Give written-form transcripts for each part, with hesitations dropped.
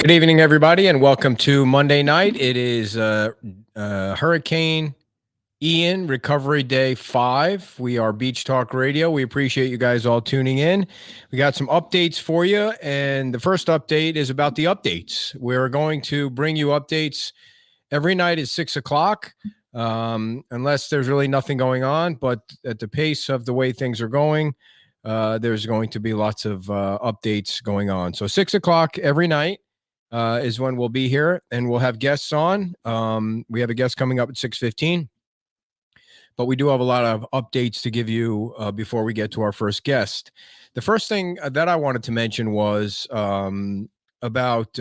Good evening, everybody, and welcome to Monday night. It is Hurricane Ian Recovery Day 5. We are Beach Talk Radio. We appreciate you guys all tuning in. We got some updates for you, and the first update is about the updates. We're going to bring you updates every night at 6 o'clock, unless there's really nothing going on. But at the pace of the way things are going, there's going to be lots of updates going on. So 6 o'clock every night is when we'll be here, and we'll have guests on. We have a guest coming up at 6:15, but we do have a lot of updates to give you before we get to our first guest. The first thing that I wanted to mention was about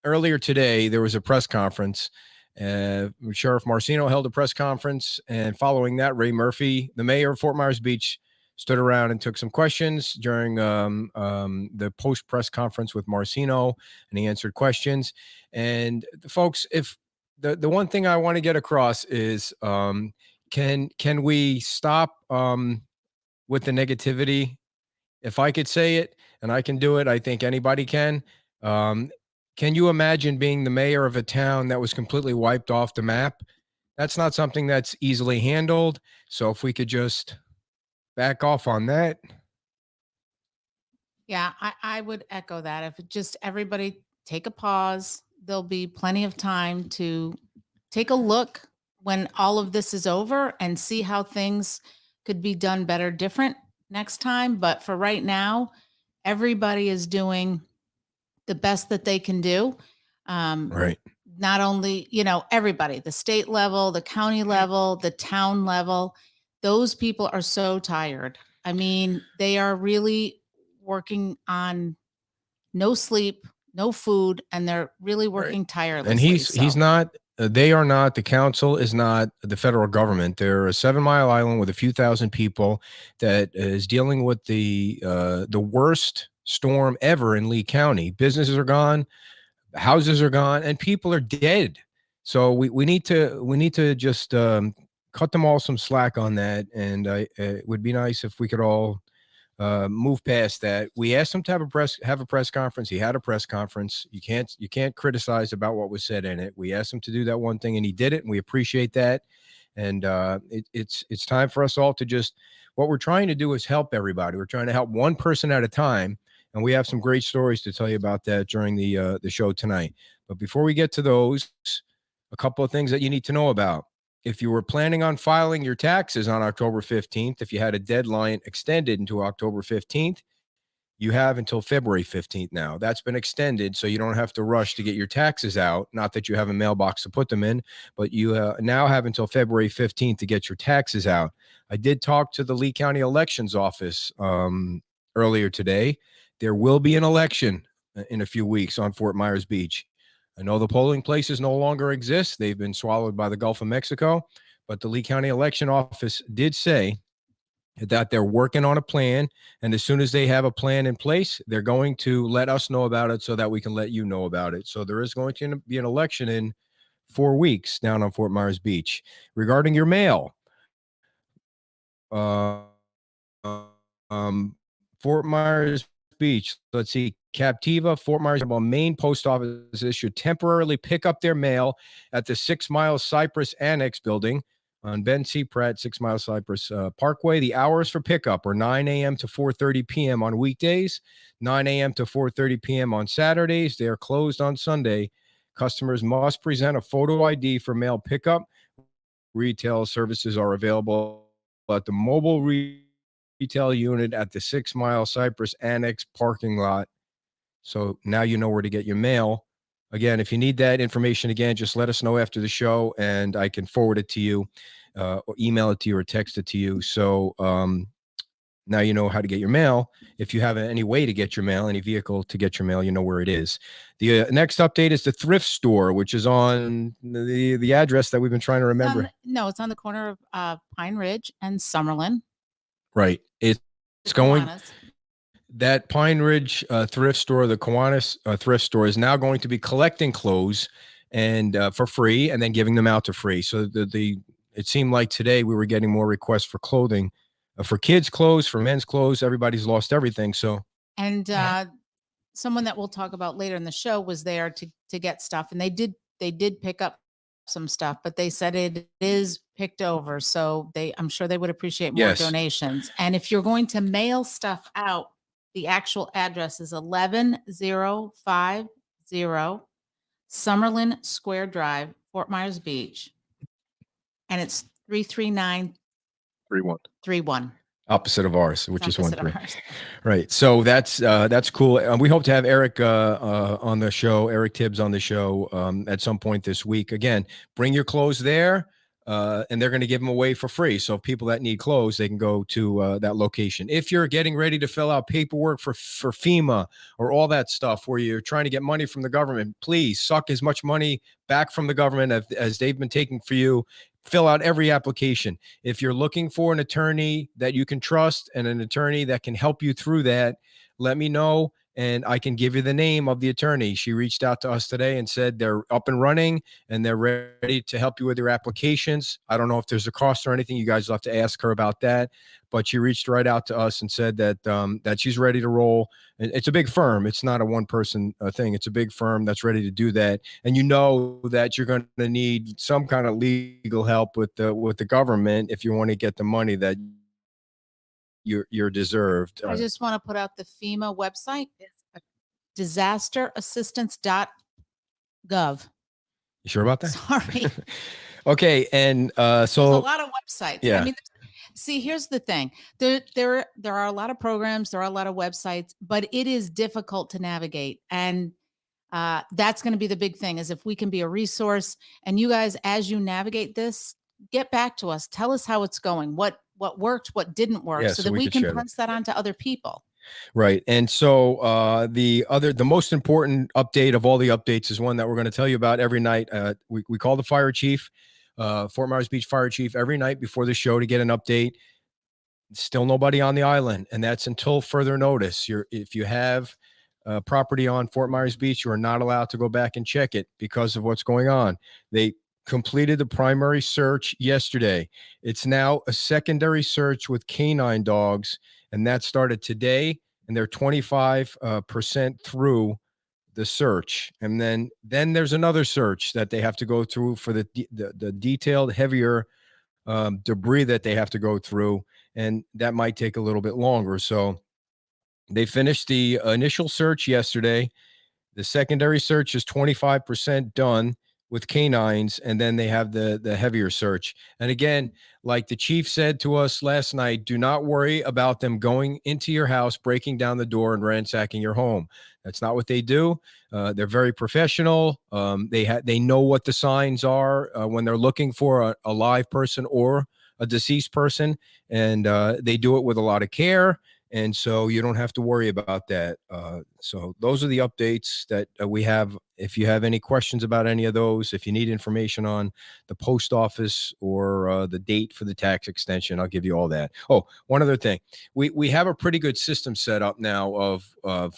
earlier today. There was a press conference. Sheriff Marcino held a press conference, and following that, Ray Murphy, the mayor of Fort Myers Beach, stood around and took some questions during the post-press conference with Marcino, and he answered questions. And folks, if the one thing I want to get across is, can we stop with the negativity? If I could say it and I can do it, I think anybody can. Can you imagine being the mayor of a town that was completely wiped off the map? That's not something that's easily handled. So if we could just back off on that. Yeah, I would echo that. If it just everybody take a pause, there'll be plenty of time to take a look when all of this is over and see how things could be done better, different next time. But for right now, everybody is doing the best that they can do. Right. Not only, everybody, the state level, the county level, the town level, those people are so tired. I mean, they are really working on no sleep, no food, and they're really working tirelessly. And he's not. They are not. The council is not the federal government. They're a 7-mile island with a few thousand people that is dealing with the worst storm ever in Lee County. Businesses are gone, houses are gone, and people are dead. So we need to just cut them all some slack on that. And it would be nice if we could all move past that. We asked him to have a press conference. He had a press conference. You can't criticize about what was said in it. We asked him to do that one thing, and he did it, and we appreciate that. And it's time for us all to just, what we're trying to do is help everybody. We're trying to help one person at a time, and we have some great stories to tell you about that during the show tonight. But before we get to those, a couple of things that you need to know about. If you were planning on filing your taxes on October 15th, if you had a deadline extended into October 15th, you have until February 15th now. That's been extended, so you don't have to rush to get your taxes out. Not that you have a mailbox to put them in, but you now have until February 15th to get your taxes out. I did talk to the Lee County Elections Office earlier today. There will be an election in a few weeks on Fort Myers Beach. I know the polling places no longer exist. They've been swallowed by the Gulf of Mexico, but the Lee County Election Office did say that they're working on a plan, and as soon as they have a plan in place, they're going to let us know about it so that we can let you know about it. So there is going to be an election in 4 weeks down on Fort Myers Beach. Regarding your mail, Fort Myers Beach, let's see, Captiva, Fort Myers, Maine post offices should temporarily pick up their mail at the 6 Mile Cypress Annex building on Ben C. Pratt, 6 Mile Cypress Parkway. The hours for pickup are 9 a.m. to 4:30 p.m. on weekdays, 9 a.m. to 4:30 p.m. on Saturdays. They are closed on Sunday. Customers must present a photo ID for mail pickup. Retail services are available at the mobile retail unit at the 6 Mile Cypress Annex parking lot. So now you know where to get your mail. Again, if you need that information again, just let us know after the show, and I can forward it to you, or email it to you, or text it to you. So now you know how to get your mail. If you have any way to get your mail, any vehicle to get your mail, you know where it is. The next update is the thrift store, which is on the address that we've been trying to remember. It's on the corner of Pine Ridge and Summerlin. Right. It's going. That Pine Ridge thrift store, the Kiwanis thrift store, is now going to be collecting clothes and for free, and then giving them out to free. So it seemed like today we were getting more requests for clothing, for kids' clothes, for men's clothes. Everybody's lost everything. So and someone that we'll talk about later in the show was there to get stuff, and they did pick up some stuff, but they said it is picked over. So I'm sure they would appreciate more Yes. donations. And if you're going to mail stuff out, the actual address is 11050 Summerlin Square Drive, Fort Myers Beach. And it's 33931. Opposite of ours, which is Opposite 1 of 3. ours. Right. So that's cool. We hope to have Eric on the show, Eric Tibbs on the show at some point this week. Again, bring your clothes there, and they're going to give them away for free. So people that need clothes, they can go to that location. If you're getting ready to fill out paperwork for FEMA or all that stuff where you're trying to get money from the government, please suck as much money back from the government as they've been taking for you. Fill out every application. If you're looking for an attorney that you can trust and an attorney that can help you through that, let me know and I can give you the name of the attorney. She reached out to us today and said they're up and running and they're ready to help you with your applications. I don't know if there's a cost or anything. You guys will have to ask her about that. But she reached right out to us and said that she's ready to roll. And it's a big firm. It's not a one-person thing. It's a big firm that's ready to do that. And you know that you're going to need some kind of legal help with the government if you want to get the money that you're deserved. I just want to put out the FEMA website. It's disasterassistance.gov. You sure about that? Sorry. Okay, and There's a lot of websites. Yeah. I mean, see, here's the thing. There are a lot of programs, there are a lot of websites, but it is difficult to navigate. And that's going to be the big thing, is if we can be a resource, and you guys, as you navigate this, get back to us. Tell us how it's going, what worked, what didn't work, Yeah, so that we can pass that on to other people. Right. And so the most important update of all the updates is one that we're going to tell you about every night. We call the fire chief, Fort Myers Beach fire chief, every night before the show to get an update. Still nobody on the island, and that's until further notice. If you have property on Fort Myers Beach, you are not allowed to go back and check it because of what's going on. They completed the primary search yesterday. It's now a secondary search with canine dogs, and that started today, and they're 25% through the search. And then there's another search that they have to go through for the detailed, heavier debris that they have to go through, and that might take a little bit longer. So they finished the initial search yesterday. The secondary search is 25% done with canines, and then they have the heavier search. And again, like the chief said to us last night, do not worry about them going into your house, breaking down the door, and ransacking your home. That's not what they do. They're very professional. They know what the signs are when they're looking for a live person or a deceased person, and they do it with a lot of care. And so you don't have to worry about that. So those are the updates that we have. If you have any questions about any of those, if you need information on the post office or the date for the tax extension, I'll give you all that. Oh, one other thing. We have a pretty good system set up now of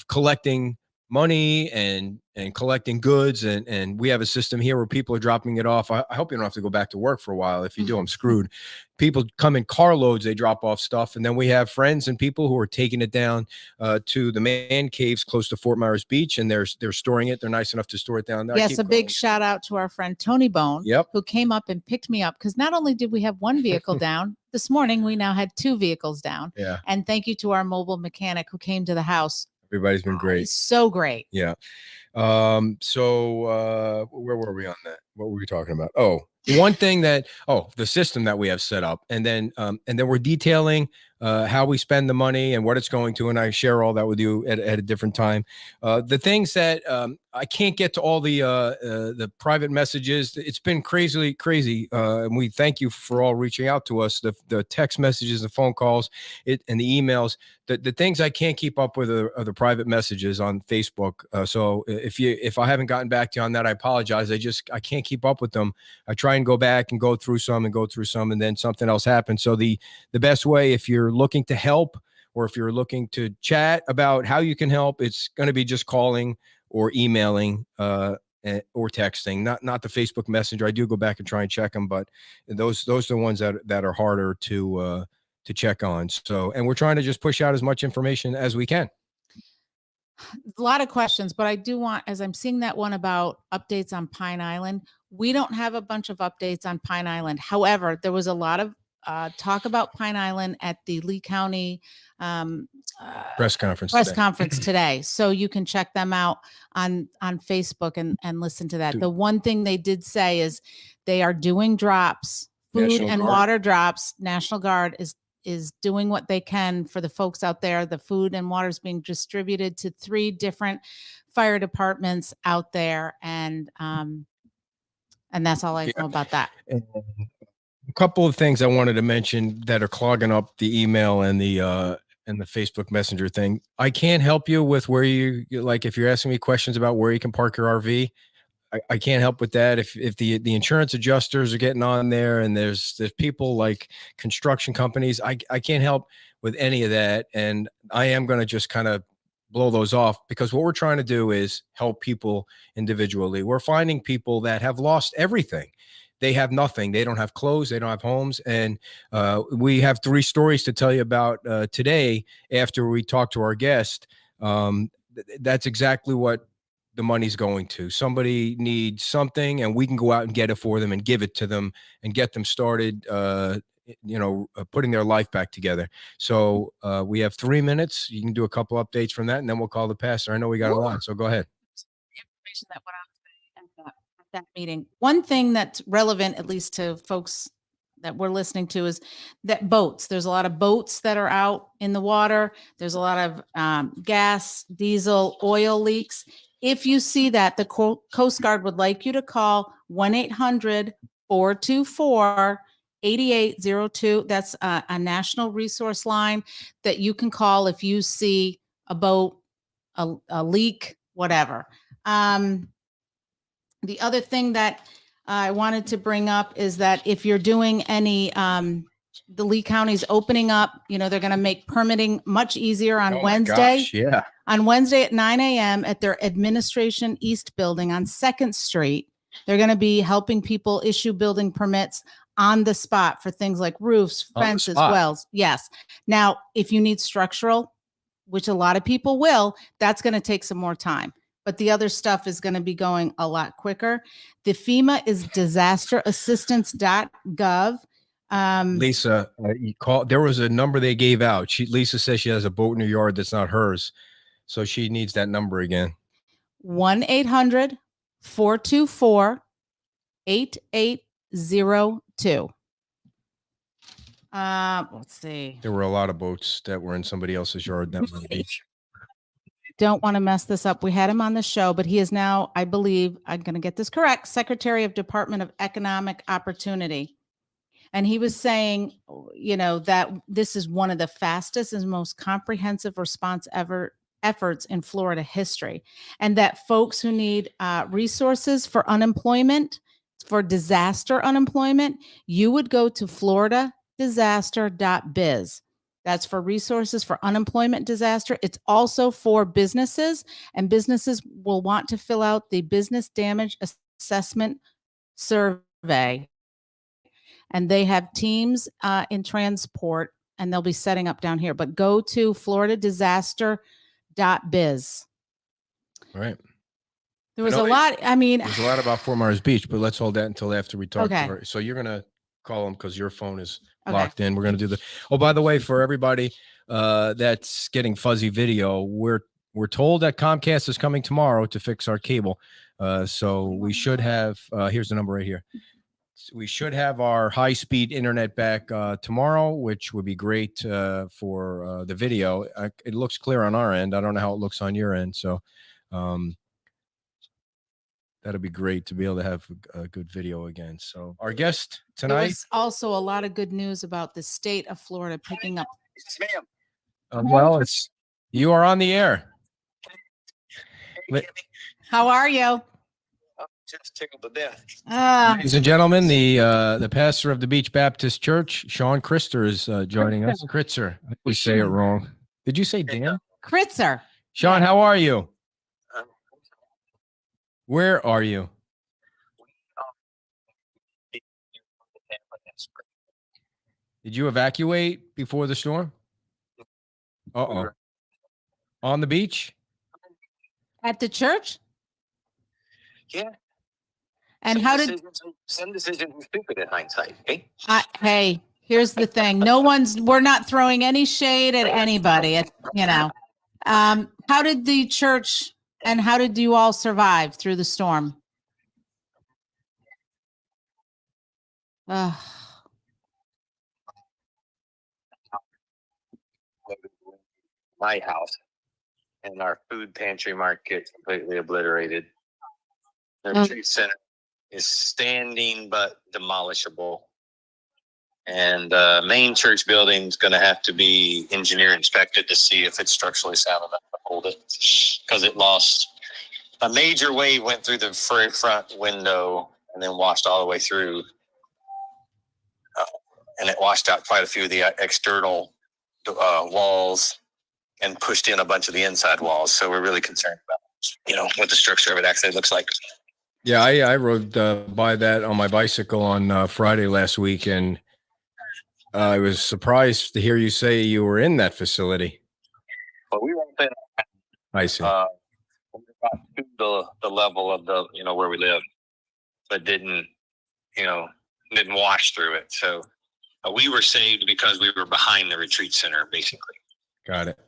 collecting money and collecting goods, and we have a system here where people are dropping it off. I hope you don't have to go back to work for a while. If you do, I'm screwed. People come in carloads, they drop off stuff, and then we have friends and people who are taking it down to the man caves close to Fort Myers Beach, and they're storing it. They're nice enough to store it down there. Yes, a big shout out to our friend Tony Bone, who came up and picked me up, because not only did we have one vehicle down this morning, we now had two vehicles down. Yeah. And thank you to our mobile mechanic who came to the house. Everybody's been great. He's so great. Yeah. So where were we on that? What were we talking about? Oh, one thing the system that we have set up, and then we're detailing how we spend the money and what it's going to, and I share all that with you at a different time. The things that I can't get to all the private messages. It's been crazy, and we thank you for all reaching out to us. The text messages, the phone calls, and the emails. The things I can't keep up with are the private messages on Facebook. So if I haven't gotten back to you on that, I apologize. I can't keep up with them. I try and go back and go through some, and then something else happens. So the best way, if you're looking to help, or if you're looking to chat about how you can help, it's going to be just calling or emailing or texting, not the Facebook Messenger. I do go back and try and check them, but those are the ones that are harder to check on. So, and we're trying to just push out as much information as we can. A lot of questions, but I do want, as I'm seeing that one about updates on Pine Island, we don't have a bunch of updates on Pine Island. However, there was a lot of talk about Pine Island at the Lee County um, Press conference press today. conference today. So you can check them out on Facebook and listen to that. Dude. The one thing they did say is they are doing drops, food National and Guard. water drops. National Guard is doing what they can for the folks out there. The food and water is being distributed to 3 different fire departments out there, and that's all I know about that. And a couple of things I wanted to mention that are clogging up the email and the Facebook Messenger thing. I can't help you with where like if you're asking me questions about where you can park your RV. I can't help with that. If the insurance adjusters are getting on there and there's people like construction companies, I can't help with any of that. And I am going to just kind of blow those off, because what we're trying to do is help people individually. We're finding people that have lost everything. They have nothing. They don't have clothes. They don't have homes. And we have 3 stories to tell you about today after we talk to our guest. That's exactly what the money's going to. Somebody needs something, and we can go out and get it for them and give it to them and get them started, putting their life back together. So we have 3 minutes. You can do a couple updates from that, and then we'll call the pastor. I know we got a lot, so go ahead. Information that went out at that meeting. One thing that's relevant, at least to folks that we're listening to, is that there's a lot of boats that are out in the water. There's a lot of gas, diesel, oil leaks. If you see that, the Coast Guard would like you to call 1-800-424-8802. That's a national resource line that you can call if you see a boat, a leak, whatever. The other thing that I wanted to bring up is that if you're doing any, the Lee County's opening up, they're going to make permitting much easier on Wednesday. Gosh, yeah. On Wednesday at 9 a.m. at their Administration East building on 2nd Street. They're going to be helping people issue building permits on the spot for things like roofs, fences, wells. Yes. Now, if you need structural, which a lot of people will, that's going to take some more time. But the other stuff is going to be going a lot quicker. The FEMA is disasterassistance.gov. Lisa, you call. There was a number they gave out. Lisa says she has a boat in her yard that's not hers, so she needs that number again. 1-800-424-8802. Let's see. There were a lot of boats that were in somebody else's yard down on the beach. Don't want to mess this up. We had him on the show, but he is now, I believe, I'm going to get this correct, Secretary of Department of Economic Opportunity. And he was saying, that this is one of the fastest and most comprehensive response efforts in Florida history. And that folks who need resources for unemployment, for disaster unemployment, you would go to floridadisaster.biz. That's for resources for unemployment disaster. It's also for businesses, and businesses will want to fill out the business damage assessment survey. And they have teams in transport, and they'll be setting up down here. But go to floridadisaster.biz. All right. There was a lot. There's a lot about Fort Myers Beach, but let's hold that until after we talk to her. So you're going to call them because your phone is locked in. We're going to do by the way, for everybody that's getting fuzzy video, we're told that Comcast is coming tomorrow to fix our cable. So we should have, here's the number right here. We should have our high-speed internet back tomorrow, which would be great for the video. It looks clear on our end. I don't know how it looks on your end. So that'd be great to be able to have a good video again. So our guest tonight. There was also a lot of good news about the state of Florida picking up. Yes, ma'am. Well, you are on the air. How are you? Just tickled to death. Ladies and gentlemen, the pastor of the Beach Baptist Church, Sean Kritzer, is joining us. Kritzer, we say it wrong. Did you say Dan? Kritzer. Sean, how are you? Where are you? Did you evacuate before the storm? Uh-oh. On the beach? At the church? Yeah. And how did, some decisions are stupid in hindsight? Okay. hey, here's the thing. We're not throwing any shade at anybody. How did the church and how did you all survive through the storm? Ugh. My house and our food pantry market completely obliterated. The retreat center is standing but demolishable. And main church building is going to have to be engineer inspected to see if it's structurally sound enough to hold it, because it lost a major wave, went through the front window and then washed all the way through. And it washed out quite a few of the external walls and pushed in a bunch of the inside walls. So we're really concerned about, what the structure of it actually looks like. Yeah, I rode by that on my bicycle on Friday last week, and I was surprised to hear you say you were in that facility. But we weren't there. I see. We got to the level of the, where we live, but didn't wash through it. So we were saved because we were behind the retreat center, basically. Got it.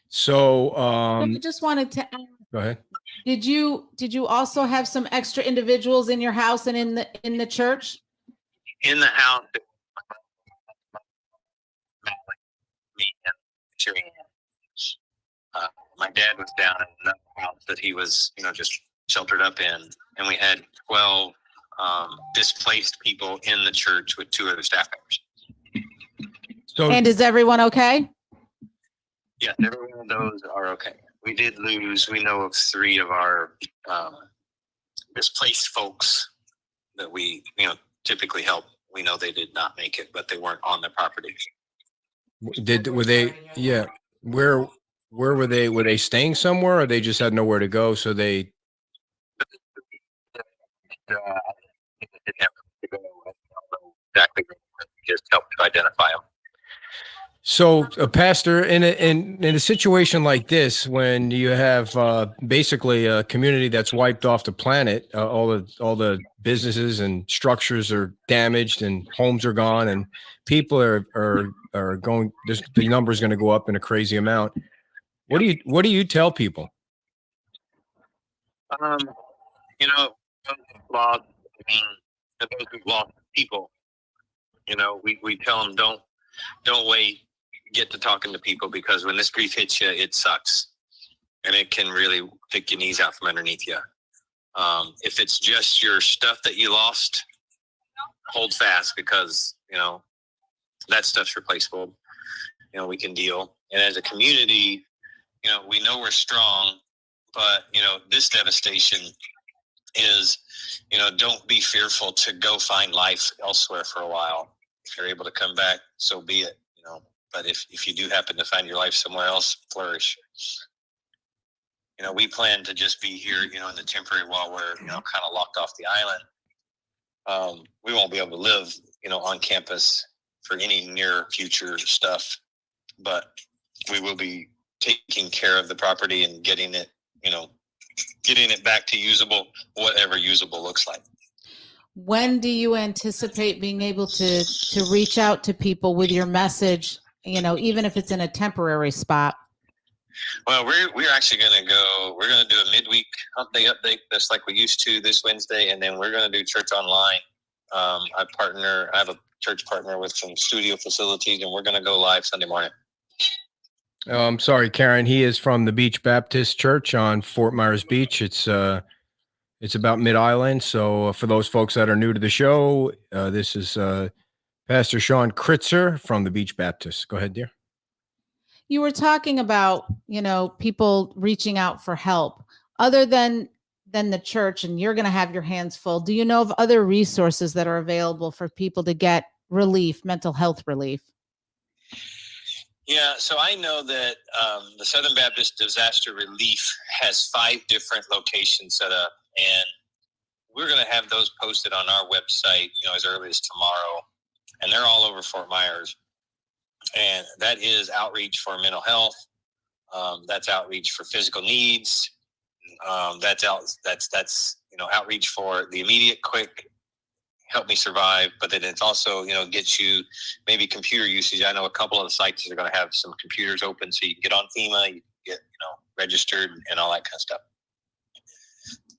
So, I just wanted to ask, go ahead. Did you also have some extra individuals in your house and in the church? In the house, me and Sherry. My dad was down in another house that he was, just sheltered up in, and we had 12 displaced people in the church with 2 other staff members. So, and is everyone okay? Yes, every one of those are okay. We did lose. We know of 3 of our displaced folks that we, typically help. We know they did not make it, but they weren't on the property. were they? Yeah. Where were they? Were they staying somewhere, or they just had nowhere to go? So they. Exactly. Just help to identify them. So, Pastor, in a situation like this, when you have basically a community that's wiped off the planet, all the businesses and structures are damaged, and homes are gone, and people are going. The number is going to go up in a crazy amount. What do you tell people? Those who've lost, those who've lost people, we tell them don't wait. Get to talking to people, because when this grief hits you, it sucks, and it can really pick your knees out from underneath you. If it's just your stuff that you lost, hold fast, because that stuff's replaceable. We can deal. And as a community, we know we're strong, but this devastation is, don't be fearful to go find life elsewhere for a while. If you're able to come back, so be it. But if you do happen to find your life somewhere else, flourish. We plan to just be here, in the temporary while we're, kind of locked off the island. We won't be able to live, on campus for any near future stuff, but we will be taking care of the property and getting it back to usable, whatever usable looks like. When do you anticipate being able to reach out to people with your message, even if it's in a temporary spot? Well, we're actually going to go. We're going to do a midweek update just like we used to this Wednesday, and then we're going to do church online. I have a church partner with some studio facilities, and we're going to go live Sunday morning. I'm sorry, Karen. He is from the Beach Baptist Church on Fort Myers Beach. It's about Mid-Island. So for those folks that are new to the show, this is Pastor Sean Kritzer from the Beach Baptist. Go ahead, dear. You were talking about, people reaching out for help other than the church, and you're going to have your hands full. Do you know of other resources that are available for people to get relief, mental health relief? Yeah, so I know that the Southern Baptist Disaster Relief has 5 different locations set up, and we're going to have those posted on our website, as early as tomorrow, and they're all over Fort Myers. And that is outreach for mental health. That's outreach for physical needs. That's outreach for the immediate, quick, help me survive. But then it's also gets you maybe computer usage. I know a couple of the sites are going to have some computers open, so you can get on FEMA, you get registered and all that kind of stuff.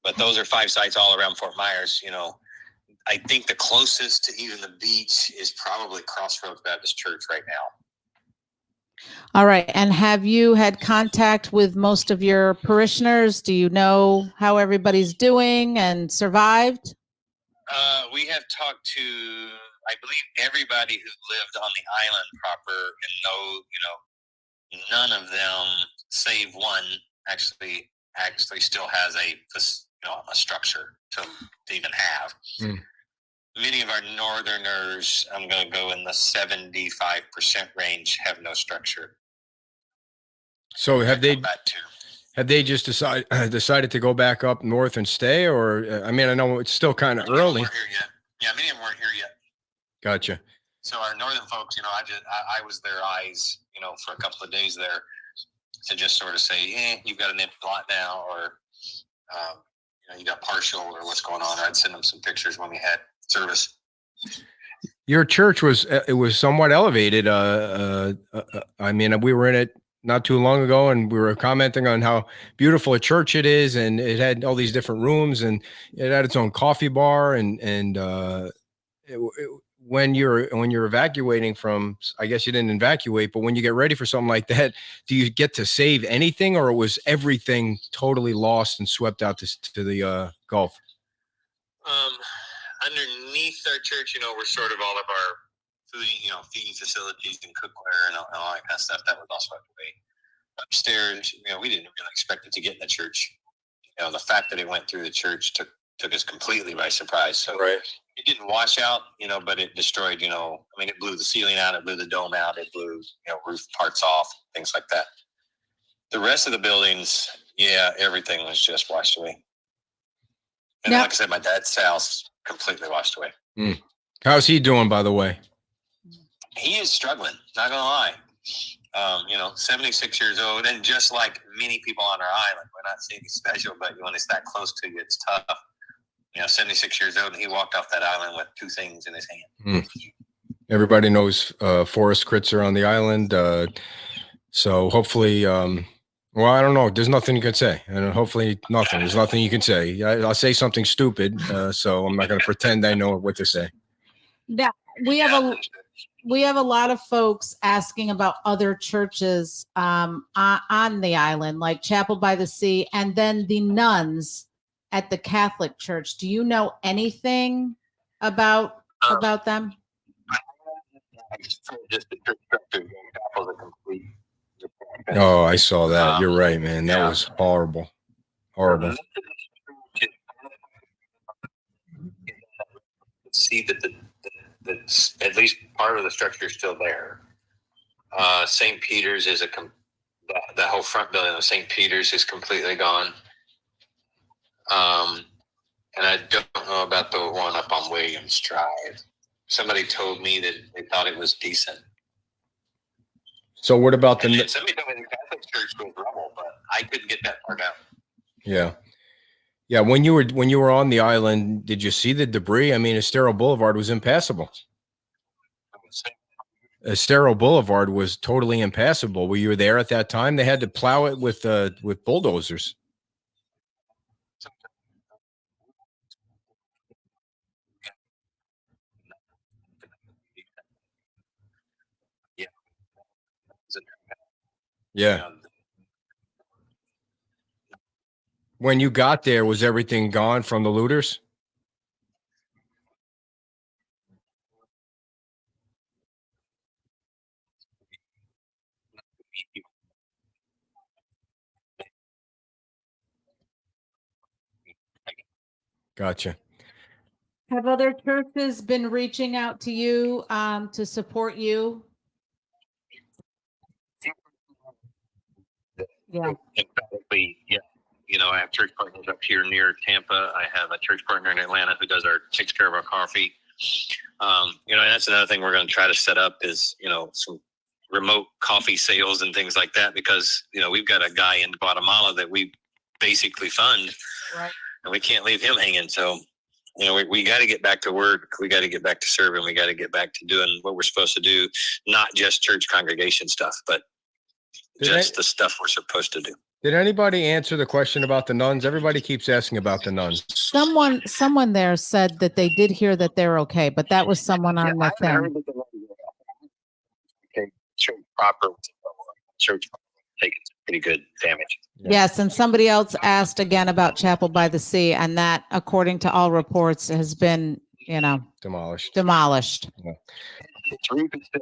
But those are 5 sites all around Fort Myers. I think the closest to even the beach is probably Crossroads Baptist Church right now. All right. And have you had contact with most of your parishioners? Do you know how everybody's doing and survived? We have talked to, I believe, everybody who lived on the island proper, and none of them, save one, actually still has a structure to even have. Many of our northerners, I'm going to go in the 75% range, have no structure. So have they just decided to go back up north and stay, or I know it's still kind of early. Yeah, many of them weren't here yet. Gotcha. So our northern folks, I was their eyes, for a couple of days there, to just sort of say, you've got an empty lot now, or you got partial, or what's going on. Or I'd send them some pictures when we had service. Your church was somewhat elevated. We were in it not too long ago, and we were commenting on how beautiful a church it is, and it had all these different rooms, and it had its own coffee bar, when you're evacuating from, I guess you didn't evacuate, but when you get ready for something like that, do you get to save anything, or was everything totally lost and swept out to the Gulf? Underneath our church, we're sort of all of our food, feeding facilities and cookware and all that kind of stuff. That was all swept away. Upstairs, we didn't really expect it to get in the church. The fact that it went through the church took us completely by surprise. So right. It didn't wash out, but it destroyed, it blew the ceiling out, it blew the dome out, it blew, roof parts off, things like that. The rest of the buildings, everything was just washed away. And like I said, my dad's house completely washed away. How's he doing, by the way? He is struggling, not gonna lie. 76 years old, and just like many people on our island, we're not saying he's special, but when it's that close to you, it's tough. 76 years old, and he walked off that island with 2 things in his hand. Everybody knows Forrest Kritzer on the island, so hopefully, well, I don't know. There's nothing you can say, and hopefully nothing. There's nothing you can say. I'll say something stupid, so I'm not going to pretend I know what to say. Now, we have a lot of folks asking about other churches on the island, like Chapel by the Sea, and then the nuns at the Catholic Church. Do you know anything about them? Just the church structure was a complete. Oh, I saw that. You're right, man. That was horrible. Horrible. See that the at least part of the structure is still there. St. Peter's is the whole front building of St. Peter's is completely gone. And I don't know about the one up on Williams Drive. Somebody told me that they thought it was decent. So what about somebody told me the Catholic Church was rubble, but I couldn't get that part out. Yeah. When you were on the island, did you see the debris? Estero Boulevard was impassable. Estero Boulevard was totally impassable. Were you there at that time? They had to plow it with bulldozers. Yeah. When you got there, was everything gone from the looters? Gotcha. Have other churches been reaching out to you to support you? Yeah. Emphatically, yeah. I have church partners up here near Tampa. I have a church partner in Atlanta who takes care of our coffee. And that's another thing we're going to try to set up is, some remote coffee sales and things like that, because, we've got a guy in Guatemala that we basically fund, Right. and we can't leave him hanging. So, we got to get back to work. We got to get back to serving. We got to get back to doing what we're supposed to do, not just church congregation stuff, but the stuff we're supposed to do. Did anybody answer the question about the nuns? Everybody keeps asking about the nuns. Someone there said that they did hear that they're okay, but that was someone on the I heard thing. that the nuns are okay. Church proper, church taking some pretty good damage. Yeah. Yes, and somebody else asked again about Chapel by the Sea, and that, according to all reports, has been, Demolished. demolished. Its roof is still,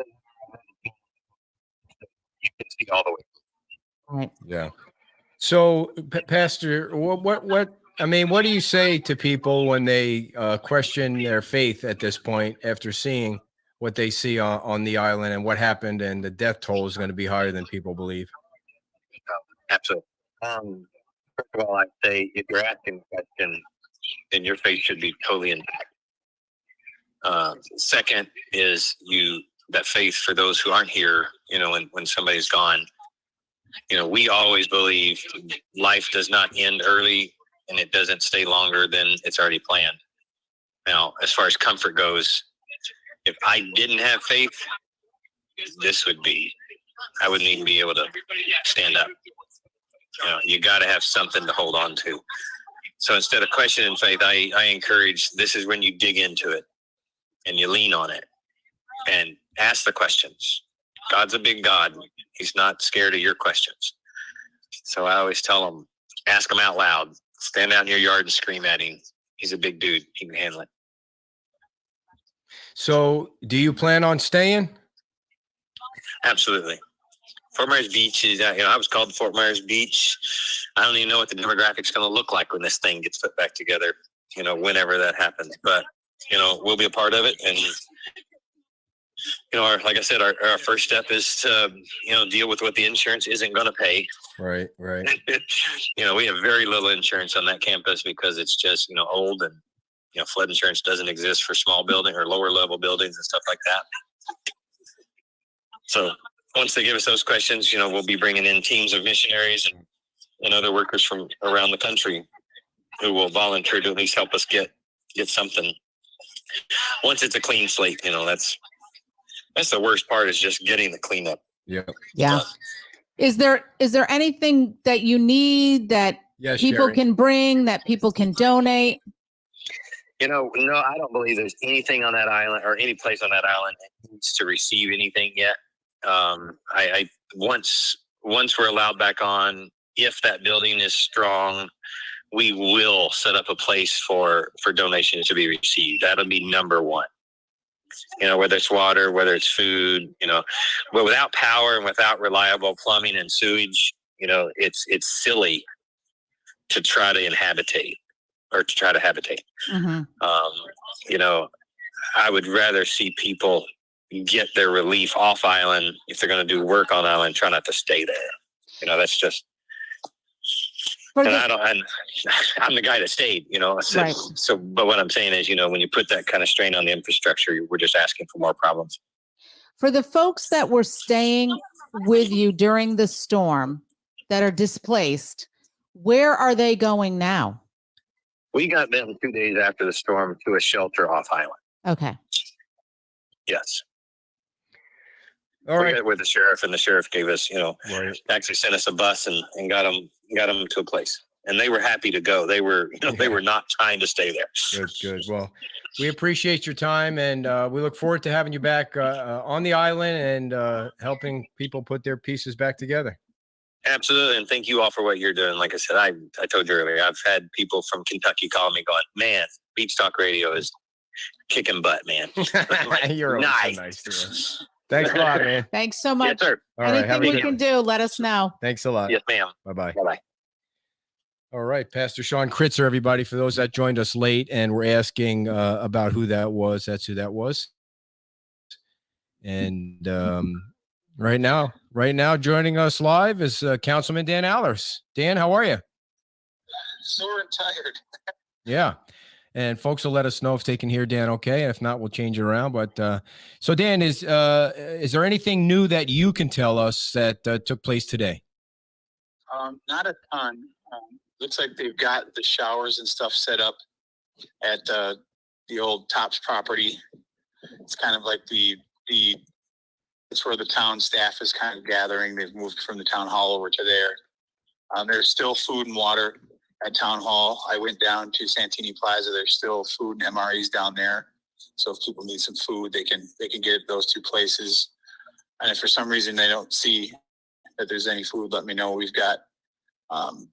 you can see all the way. Right. Yeah. So, Pastor, what do you say to people when they question their faith at this point after seeing what they see on the island and what happened, and the death toll is going to be higher than people believe? Absolutely. First of all, I'd say if you're asking a question, then your faith should be totally intact. Second is that faith for those who aren't here, when somebody's gone. We always believe life does not end early and it doesn't stay longer than it's already planned. Now, as far as comfort goes, if I didn't have faith, I wouldn't even be able to stand up. You got to have something to hold on to. So instead of questioning faith, I encourage, this is when you dig into it and you lean on it and ask the questions. God's a big God. He's not scared of your questions. So I always tell them, ask him out loud. Stand out in your yard and scream at him. He's a big dude. He can handle it. So do you plan on staying? Absolutely. Fort Myers Beach is, I was called Fort Myers Beach. I don't even know what the demographics going to look like when this thing gets put back together, whenever that happens. But, we'll be a part of it. And, like I said, our first step is to, deal with what the insurance isn't going to pay. Right. We have very little insurance on that campus because it's just, old, and, flood insurance doesn't exist for small building or lower level buildings and stuff like that. So once they give us those questions, we'll be bringing in teams of missionaries and other workers from around the country who will volunteer to at least help us get something. Once it's a clean slate, that's the worst part, is just getting the cleanup. Yeah. Is there anything that you need that people Sherry can bring, that people can donate? No, I don't believe there's anything on that island or any place on that island that needs to receive anything yet. I once we're allowed back on, if that building is strong, we will set up a place for donations to be received. That'll be number one. Whether it's water, whether it's food, but without power and without reliable plumbing and sewage, it's silly to try to habitate. Mm-hmm. I would rather see people get their relief off island. If they're going to do work on island, try not to stay there. That's just. And I'm the guy that stayed, So, right. But what I'm saying is, when you put that kind of strain on the infrastructure, we're just asking for more problems. For the folks that were staying with you during the storm that are displaced, where are they going now? We got them 2 days after the storm to a shelter off island. Okay. Yes. All right. With the sheriff, and the sheriff gave us, Right. actually sent us a bus and got them to a place, and they were happy to go. They were, they were not trying to stay there. Good. Well, we appreciate your time, and we look forward to having you back on the island and helping people put their pieces back together. Absolutely. And thank you all for what you're doing. Like I said, I told you earlier, I've had people from Kentucky call me going, man, Beach Talk Radio is kicking butt, man. You're nice. so nice to us. Thanks a lot, man. Thanks so much. Yes, sir. All right. Anything we can do, let us know. Thanks a lot. Yes, ma'am. Bye-bye. Bye-bye. All right. Pastor Sean Kritzer, everybody, for those that joined us late and were asking about who that was, that's who that was. And right now, joining us live is Councilman Dan Allers. Dan, how are you? Sore and tired. Yeah. And folks will let us know if they can hear Dan okay. And if not, we'll change it around. But so Dan, is there anything new that you can tell us that took place today? Not a ton. Looks like they've got the showers and stuff set up at the old Tops property. It's kind of like it's where the town staff is kind of gathering. They've moved from the town hall over to there. There's still food and water at town hall. I went down to Santini Plaza. There's still food and MREs down there. So if people need some food, they can get it at those two places. And if for some reason they don't see that there's any food, let me know. We've got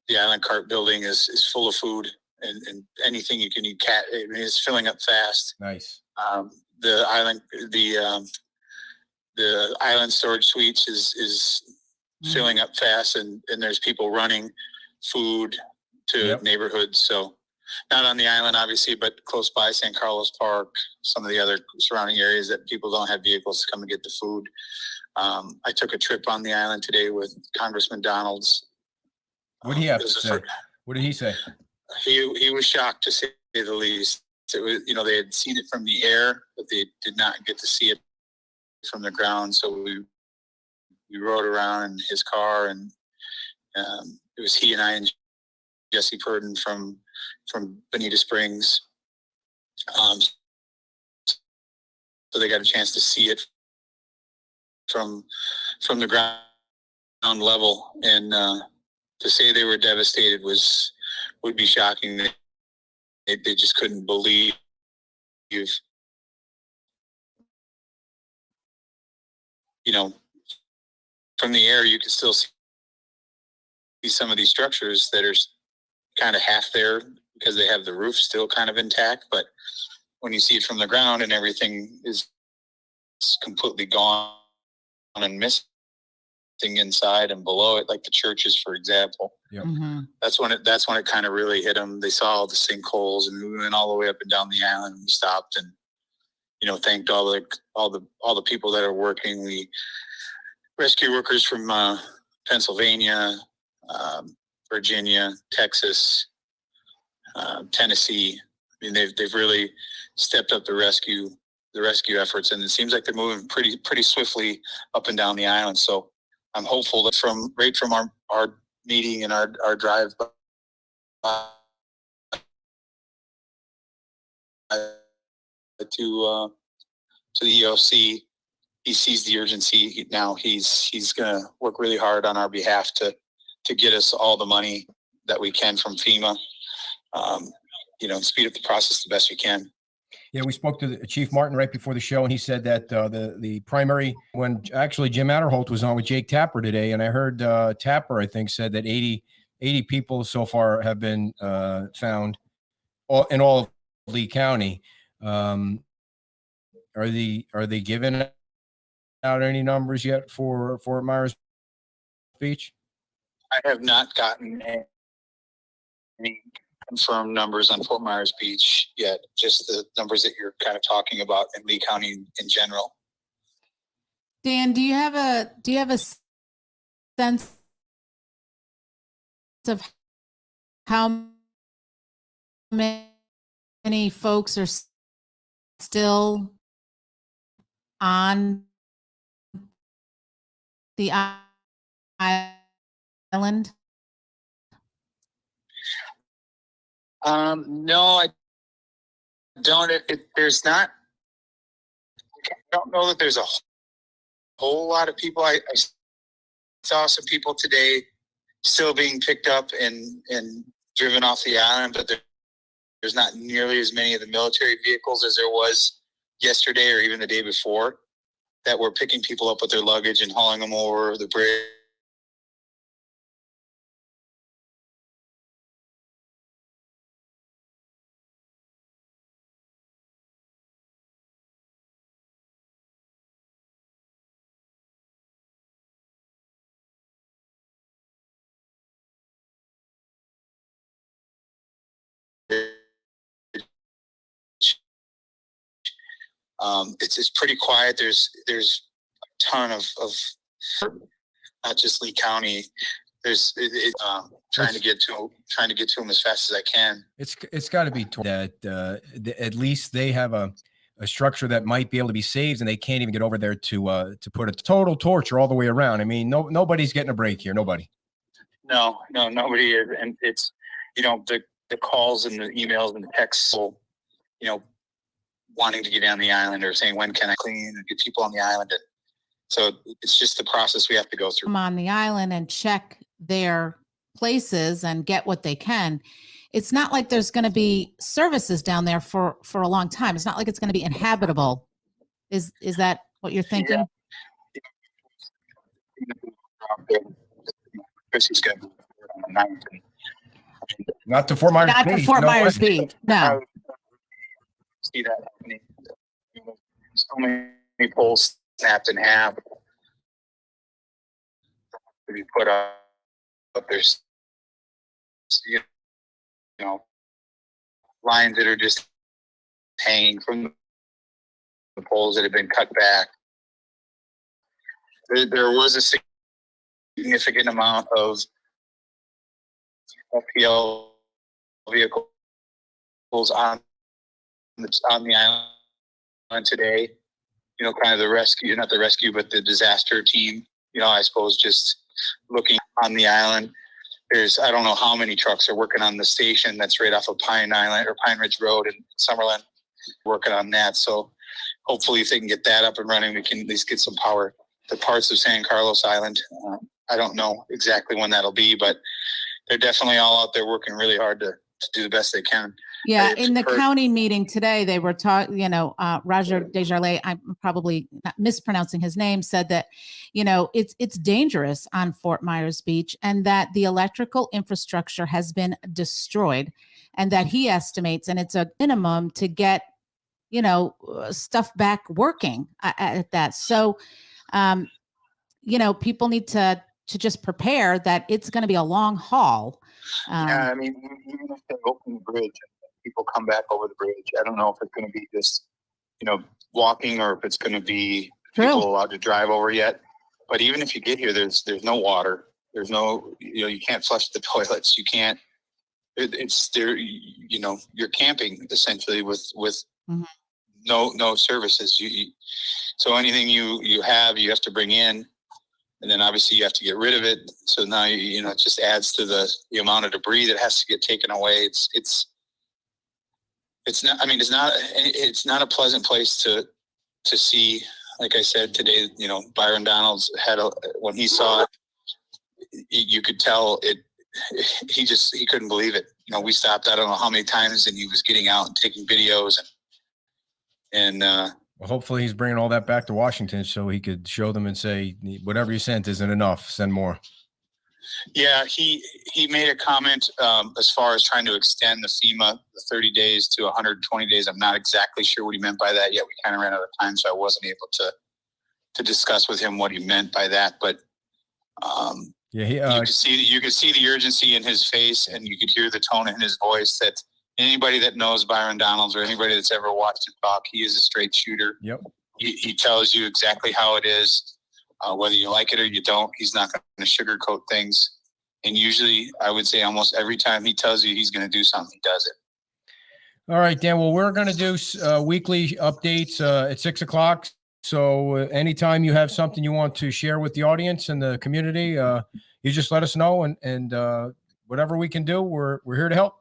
the Island Cart building is full of food and anything you can eat. I mean, it's filling up fast. Nice. The island storage suites is filling up fast, and there's people running food to neighborhoods. So not on the island, obviously, but close by San Carlos Park, some of the other surrounding areas that people don't have vehicles to come and get the food. I took a trip on the island today with Congressman Donalds. What did he have to say? What did he say? He was shocked, to say the least. It was, they had seen it from the air, but they did not get to see it from the ground. So we rode around in his car, and it was he and I and Jesse Purdon from Bonita Springs. So they got a chance to see it from the ground level, and to say they were devastated would be shocking. They just couldn't believe. From the air, you can still see some of these structures that are kind of half there because they have the roof still kind of intact. But when you see it from the ground and everything is completely gone and missing inside and below it, like the churches, for example. Yep. Mm-hmm. That's when it kind of really hit them. They saw all the sinkholes, and we went all the way up and down the island, and we stopped and thanked all the people that are working. We rescue workers from Pennsylvania, Virginia, Texas, Tennessee. I mean, they've really stepped up the rescue efforts, and it seems like they're moving pretty swiftly up and down the island. So I'm hopeful that from our meeting and our drive to the EOC, he sees the urgency. Now he's going to work really hard on our behalf to get us all the money that we can from FEMA. Speed up the process the best we can. Yeah, we spoke to Chief Martin right before the show, and he said that the primary, when actually Jim Adderholt was on with Jake Tapper today, and I heard Tapper, I think, said that 80 people so far have been found in all of Lee County. Are they giving out any numbers yet for Fort Myers Beach? I have not gotten any confirmed numbers on Fort Myers Beach yet, just the numbers that you're kind of talking about in Lee County in general. Dan, do you have a sense of how many folks are still on the island? No, I don't. There's not. I don't know that there's a whole lot of people. I saw some people today still being picked up and driven off the island, but there's not nearly as many of the military vehicles as there was yesterday or even the day before that were picking people up with their luggage and hauling them over the bridge. It's pretty quiet. There's a ton of not just Lee County. There's trying to get to them as fast as I can. It's got to be that at least they have a structure that might be able to be saved, and they can't even get over there to put a total torture all the way around. I mean, nobody's getting a break here. Nobody. No, nobody is. And it's, the calls and the emails and the texts, wanting to get on the island or saying, when can I clean and get people on the island? And so it's just the process we have to go through. Come on the island and check their places and get what they can. It's not like there's going to be services down there for a long time. It's not like it's going to be inhabitable. Is that what you're thinking? Yeah. Chrissy's got on the 9th. Not to Fort Myers Not Beach. to Fort no Myers way. Beach. No. See that happening. So many poles snapped in half. To be put up there's lines that are just hanging from the poles that have been cut back. There was a significant amount of FPL vehicles on the island today. Kind of the rescue, not the rescue, but the disaster team. I suppose just looking on the island. I don't know how many trucks are working on the station that's right off of Pine Island or Pine Ridge Road in Summerlin, working on that. So hopefully if they can get that up and running, we can at least get some power to parts of San Carlos Island. I don't know exactly when that'll be, but they're definitely all out there working really hard to do the best they can. Yeah, in the county meeting today, they were talking, Roger Desjardins, I'm probably not mispronouncing his name, said that, it's dangerous on Fort Myers Beach and that the electrical infrastructure has been destroyed and that he estimates, and it's a minimum to get, stuff back working at that. So, people need to just prepare that it's going to be a long haul. Yeah, I mean, even if they open the bridge, people come back over the bridge. I don't know if it's going to be just, walking or if it's going to be people allowed to drive over yet. But even if you get here, there's no water. There's no, you can't flush the toilets. You can't. It's there. You're camping essentially with mm-hmm. no services. So anything you have to bring in. And then obviously you have to get rid of it. So now, it just adds to the amount of debris that has to get taken away. It's not a pleasant place to see. Like I said today, Byron Donalds when he saw it, you could tell it, he couldn't believe it. We stopped, I don't know how many times, and he was getting out and taking videos and well, hopefully he's bringing all that back to Washington so he could show them and say, whatever you sent isn't enough. Send more. Yeah, he made a comment as far as trying to extend the FEMA the 30 days to 120 days. I'm not exactly sure what he meant by that yet. We kind of ran out of time, so I wasn't able to discuss with him what he meant by that. But you could see the urgency in his face, and you could hear the tone in his voice that anybody that knows Byron Donalds or anybody that's ever watched him talk, he is a straight shooter. Yep. He tells you exactly how it is, whether you like it or you don't. He's not going to sugarcoat things. And usually, I would say almost every time he tells you he's going to do something, he does it. All right, Dan. Well, we're going to do weekly updates at 6:00. So anytime you have something you want to share with the audience and the community, you just let us know, and whatever we can do, we're here to help.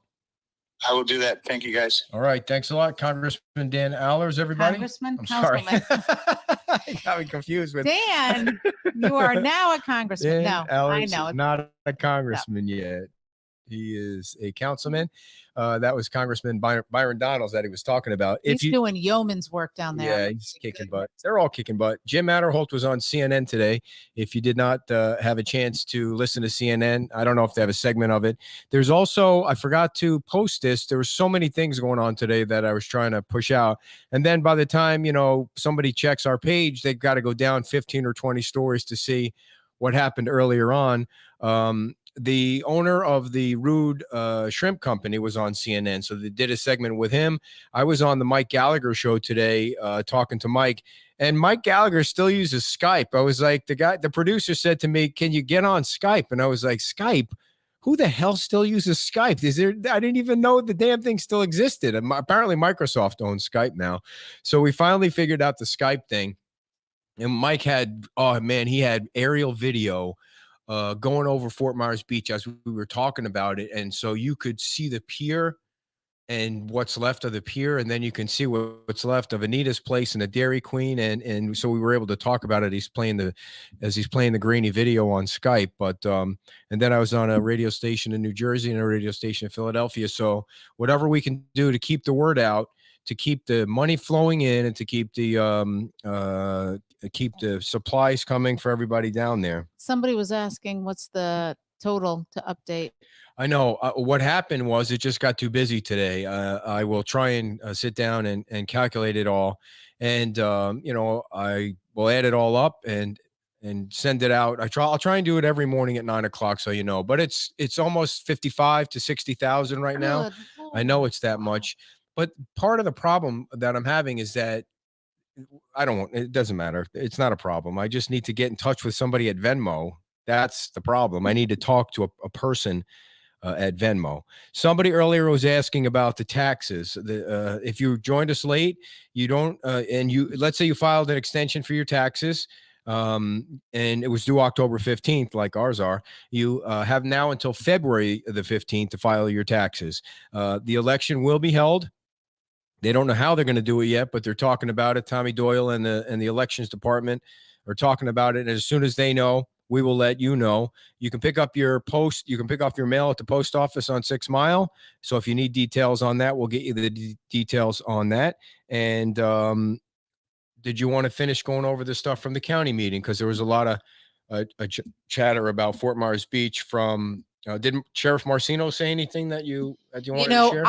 I will do that. Thank you, guys. All right. Thanks a lot, Congressman Dan Allers, everybody. Councilman. Sorry. I got me confused with Dan. You are now a congressman. Dan No, Allers I know. is not a congressman yet. He is a councilman. That was Congressman Byron Donalds that he was talking about. He's doing yeoman's work down there. Yeah, he's kicking butt. They're all kicking butt. Jim Matterholt was on CNN today. If you did not have a chance to listen to CNN, I don't know if they have a segment of it. There's also, I forgot to post this. There were so many things going on today that I was trying to push out. And then by the time, somebody checks our page, they've got to go down 15 or 20 stories to see what happened earlier on. The owner of the Rude Shrimp Company was on CNN, so they did a segment with him. I was on the Mike Gallagher show today talking to Mike, and Mike Gallagher still uses Skype. I was like, the producer said to me, "Can you get on Skype?" And I was like, "Skype? Who the hell still uses Skype? I didn't even know the damn thing still existed." And apparently Microsoft owns Skype now. So we finally figured out the Skype thing. And Mike had, he had aerial video going over Fort Myers Beach as we were talking about it. And so you could see the pier and what's left of the pier, and then you can see what's left of Anita's place and the Dairy Queen, and so we were able to talk about it. He's playing the grainy video on Skype, but and then I was on a radio station in New Jersey and a radio station in Philadelphia. So whatever we can do to keep the word out, to keep the money flowing in, and to keep the supplies coming for everybody down there. Somebody was asking, what's the total to update? I know what happened was it just got too busy today. I will try and sit down and calculate it all. And, I will add it all up and send it out. I'll try and do it every morning at 9 o'clock. So, but it's almost 55 to 60,000 right now. Good I know Lord. it's that Wow. much, but part of the problem that I'm having is that it doesn't matter. It's not a problem. I just need to get in touch with somebody at Venmo. That's the problem. I need to talk to a person at Venmo. Somebody earlier was asking about the taxes. If you joined us late, you don't, and let's say you filed an extension for your taxes, and it was due October 15th, like ours are. You have now until February the 15th to file your taxes. The election will be held. They don't know how they're going to do it yet, but they're talking about it. Tommy Doyle and the elections department are talking about it. And as soon as they know, we will let you know. You can pick up your mail at the post office on 6 Mile. So if you need details on that, we'll get you the details on that. And did you want to finish going over the stuff from the county meeting? Because there was a lot of chatter about Fort Myers Beach from, didn't Sheriff Marcino say anything that you wanted to share?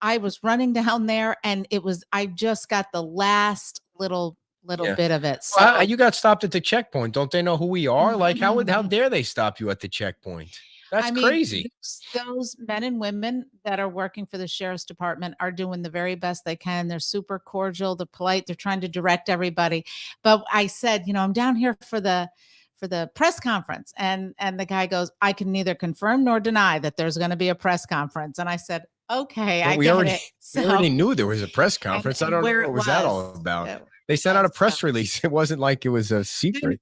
I was running down there, and I just got the last little Yeah. bit of it. So Well, you got stopped at the checkpoint. Don't they know who we are? Like, how dare they stop you at the checkpoint? That's crazy. Those men and women that are working for the sheriff's department are doing the very best they can. They're super cordial. They're polite. They're trying to direct everybody. But I said, I'm down here for the press conference. And the guy goes, I can neither confirm nor deny that there's going to be a press conference. And I said, okay, Well, I we get already it. we already knew there was a press conference. I don't know what was that all about. They sent out a press release. It wasn't like it was a secret.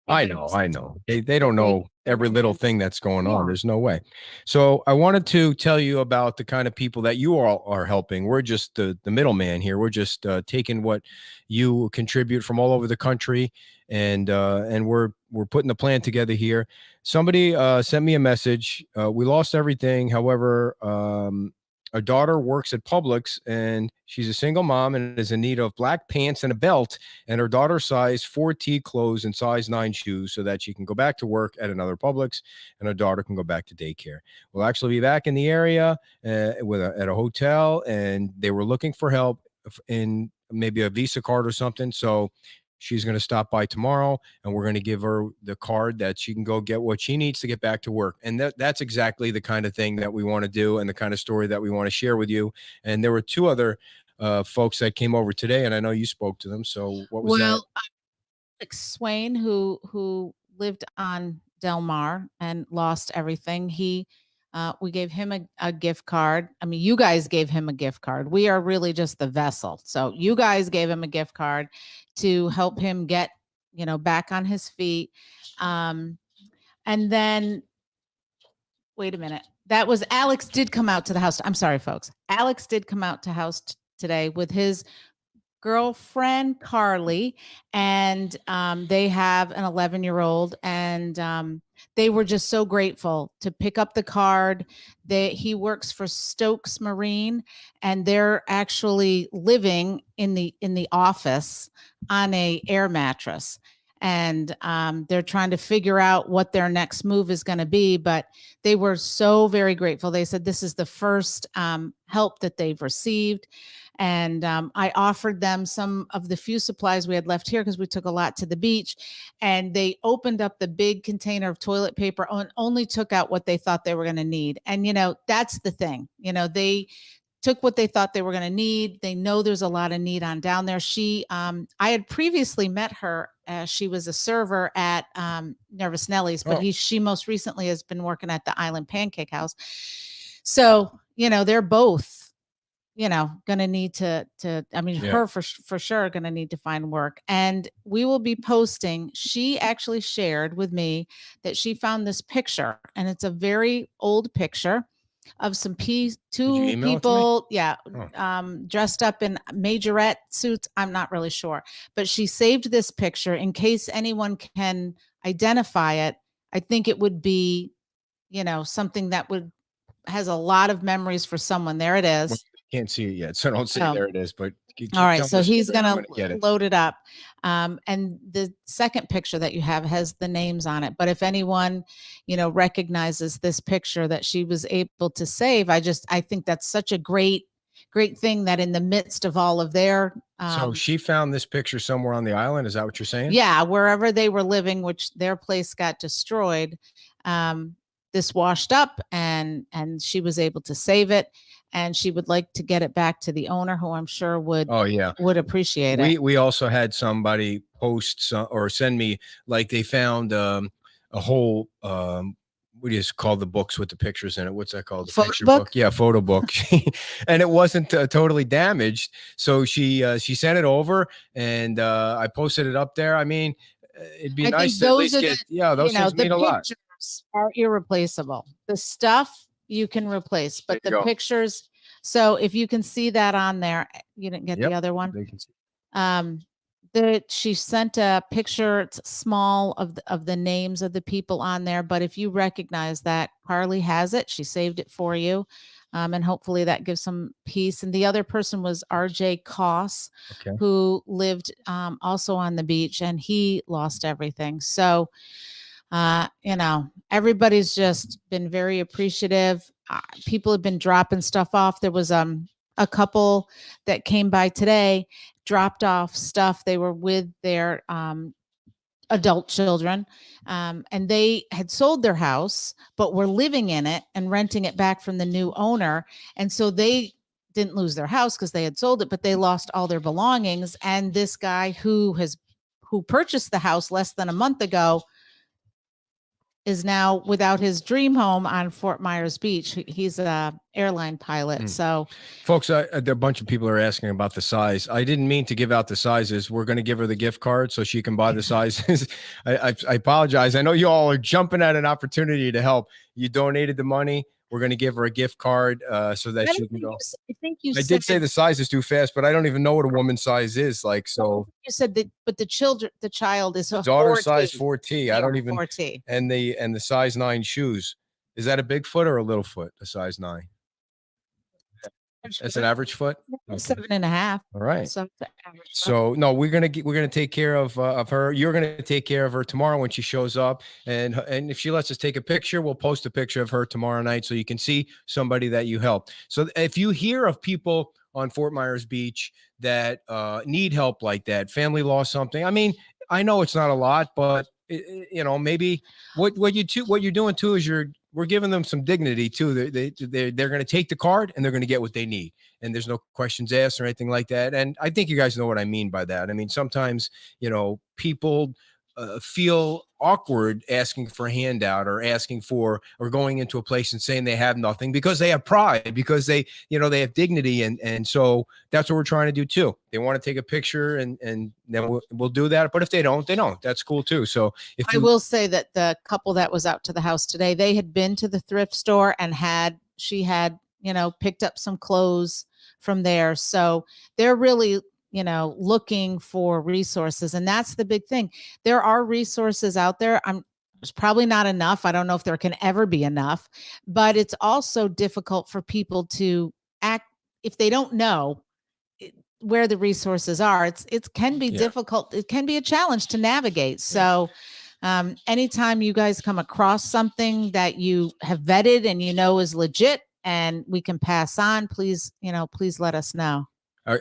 I know. They don't know every little thing that's going on. There's no way. So I wanted to tell you about the kind of people that you all are helping. We're just the middleman here. We're just taking what you contribute from all over the country, and we're putting the plan together here. Somebody sent me a message. We lost everything. However, our daughter works at Publix, and she's a single mom and is in need of black pants and a belt, and her daughter's size 4T clothes and size 9 shoes, so that she can go back to work at another Publix and her daughter can go back to daycare. We'll actually be back in the area at a hotel, and they were looking for help in maybe a Visa card or something. So she's going to stop by tomorrow, and we're going to give her the card that she can go get what she needs to get back to work. And that's exactly the kind of thing that we want to do, and the kind of story that we want to share with you. And there were 2 other folks that came over today, and I know you spoke to them. So what was that? Alex Swain, who lived on Del Mar and lost everything. We gave him a gift card. I mean, you guys gave him a gift card. We are really just the vessel. So you guys gave him a gift card to help him get, back on his feet. And then, wait a minute. That was Alex did come out to the house. I'm sorry, folks. Alex did come out to house today with his girlfriend Carly, and they have an 11-year-old, and they were just so grateful to pick up the card. He works for Stokes Marine, and they're actually living in the office on a air mattress, and they're trying to figure out what their next move is going to be. But they were so very grateful. They said this is the first help that they've received. And I offered them some of the few supplies we had left here because we took a lot to the beach, and they opened up the big container of toilet paper and only took out what they thought they were going to need. And, that's the thing, they took what they thought they were going to need. They know there's a lot of need on down there. I had previously met her. She was a server at Nervous Nellie's, but she most recently has been working at the Island Pancake House. So, they're both gonna need I mean, Yeah. her for sure gonna need to find work. And we will be posting. She actually shared with me that she found this picture, and it's a very old picture of Did you two email it to me? people, yeah, Oh. dressed up in majorette suits. I'm not really sure, but she saved this picture in case anyone can identify it. I think it would be, something that has a lot of memories for someone. There it Well, is. can't see it yet, so don't say Oh. there it is, but keep All right, telling so the he's story and I'm gonna gonna get it. load it up. And the second picture that you have has the names on it. But if anyone, recognizes this picture that she was able to save, I think that's such a great thing that in the midst of all of their So she found this picture somewhere on the island. Is that what you're saying? yeah, wherever they were living, which their place got destroyed, this washed up, and she was able to save it, and she would like to get it back to the owner, who I'm sure would Oh yeah. appreciate it. We also had somebody post or send me, like, they found a whole what do you call the books with the pictures in it? What's that called? The Photo picture book? Yeah, photo book. And it wasn't totally damaged. So she sent it over, and I posted it up there. I mean, it'd be I think nice to at those least are get, yeah, those things the mean a lot. pictures are irreplaceable. The stuff you can replace, but There the you go. pictures. So if you can see that on there, you didn't get Yep, the other one. they can see. She sent a picture. It's small of the names of the people on there, but if you recognize that, Carly has it. She saved it for you. And hopefully that gives some peace. And the other person was RJ Koss, Okay. who lived also on the beach, and he lost everything. So everybody's just been very appreciative. People have been dropping stuff off. There was a couple that came by today, dropped off stuff. They were with their adult children, and they had sold their house, but were living in it and renting it back from the new owner. And so they didn't lose their house because they had sold it, but they lost all their belongings. And this guy who purchased the house less than a month ago is now without his dream home on Fort Myers Beach. He's a airline pilot. So folks, there are a bunch of people are asking about the size. I didn't mean to give out the sizes. We're going to give her the gift card so she can buy the sizes. I apologize. I know you all are jumping at an opportunity to help. You donated the money. We're going to give her a gift card so that she can go. I think you I did say the size is too fast, but I don't even know what a woman's size is. Like, so you said that, but the child is a daughter 4T. size 4T. I don't even 4T. And the size 9 shoes. Is that a big foot or a little foot? A size 9. That's an average foot. Okay. 7.5. All right. So no, we're gonna take care of her. You're gonna take care of her tomorrow when she shows up, and if she lets us take a picture, we'll post a picture of her tomorrow night so you can see somebody that you help. So if you hear of people on Fort Myers Beach that need help like that, family lost something. I mean, I know it's not a lot, but maybe what you're doing too is we're giving them some dignity too. They're going to take the card and they're going to get what they need, and there's no questions asked or anything like that. And I think you guys know what I mean by that. I mean, sometimes people feel awkward asking for a handout or going into a place and saying they have nothing because they have pride, because they have dignity. And so that's what we're trying to do too. They want to take a picture and then we'll do that. But if they don't, they don't. That's cool too. So I will say that the couple that was out to the house today, they had been to the thrift store and she had picked up some clothes from there. So they're really looking for resources. And that's the big thing. There are resources out there. There's probably not enough. I don't know if there can ever be enough, but it's also difficult for people to act if they don't know where the resources are. It can be difficult. It can be a challenge to navigate. So anytime you guys come across something that you have vetted and is legit and we can pass on, please let us know.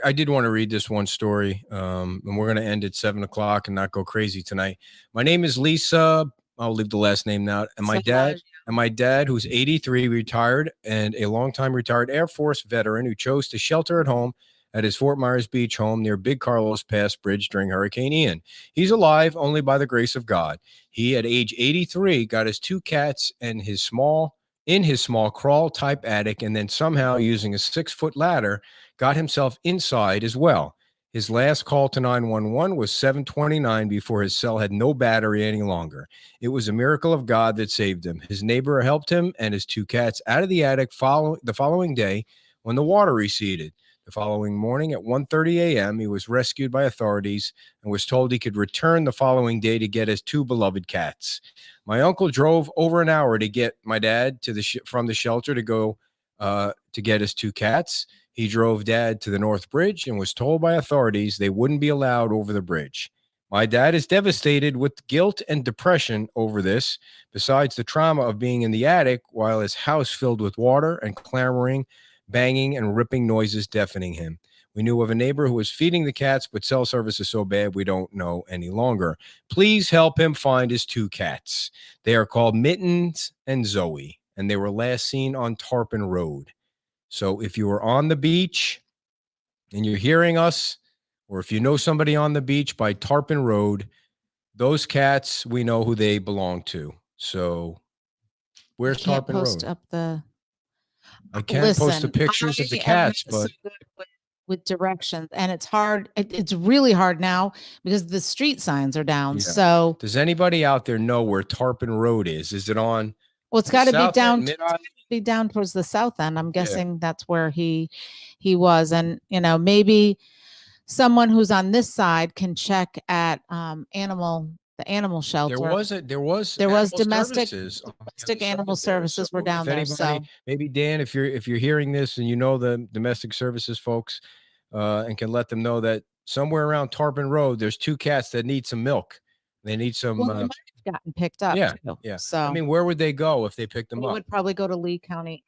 I did want to read this one story, and we're going to end at 7:00 and not go crazy tonight. My name is Lisa. I'll leave the last name now. And my dad, who's 83, retired, and a longtime retired Air Force veteran who chose to shelter at home at his Fort Myers Beach home near Big Carlos Pass Bridge during Hurricane Ian. He's alive only by the grace of God. He, at age 83, got his 2 cats and his small in his small crawl type attic, and then somehow using a 6-foot ladder, got himself inside as well. His last call to 911 was 7:29 before his cell had no battery any longer. It was a miracle of God that saved him. His neighbor helped him and his 2 cats out of the attic the following day when the water receded. The following morning at 1:30 a.m., he was rescued by authorities and was told he could return the following day to get his 2 beloved cats. My uncle drove over an hour to get my dad to from the shelter to go to get his 2 cats. He drove Dad to the North Bridge and was told by authorities they wouldn't be allowed over the bridge. My dad is devastated with guilt and depression over this, besides the trauma of being in the attic while his house filled with water and clamoring, banging, and ripping noises deafening him. We knew of a neighbor who was feeding the cats, but cell service is so bad we don't know any longer. Please help him find his 2 cats. They are called Mittens and Zoe, and they were last seen on Tarpon Road. So if you are on the beach and you're hearing us, or if you know somebody on the beach by Tarpon Road, those cats, we know who they belong to. So where's You can't Tarpon post Road? up the. I can't post the Listen, pictures of the I am cats, not so but good with directions, and it's hard. It's really hard now because the street signs are down. Yeah. So, does anybody out there know where Tarpon Road is? Is it on well, it's the got to be south down. end, mid-island? Be down towards the south end. I'm Yeah. guessing that's where he was, and maybe someone who's on this side can check at the animal shelter. There was domestic services on the other domestic side animal there. services were down if there. anybody, So maybe Dan, if you're hearing this and you know the domestic services folks, and can let them know that somewhere around Tarpon Road, there's 2 cats that need some milk. They need some. well, they might have gotten picked up Yeah, too. yeah. So I mean, where would they go if they picked them we up? would probably go to Lee County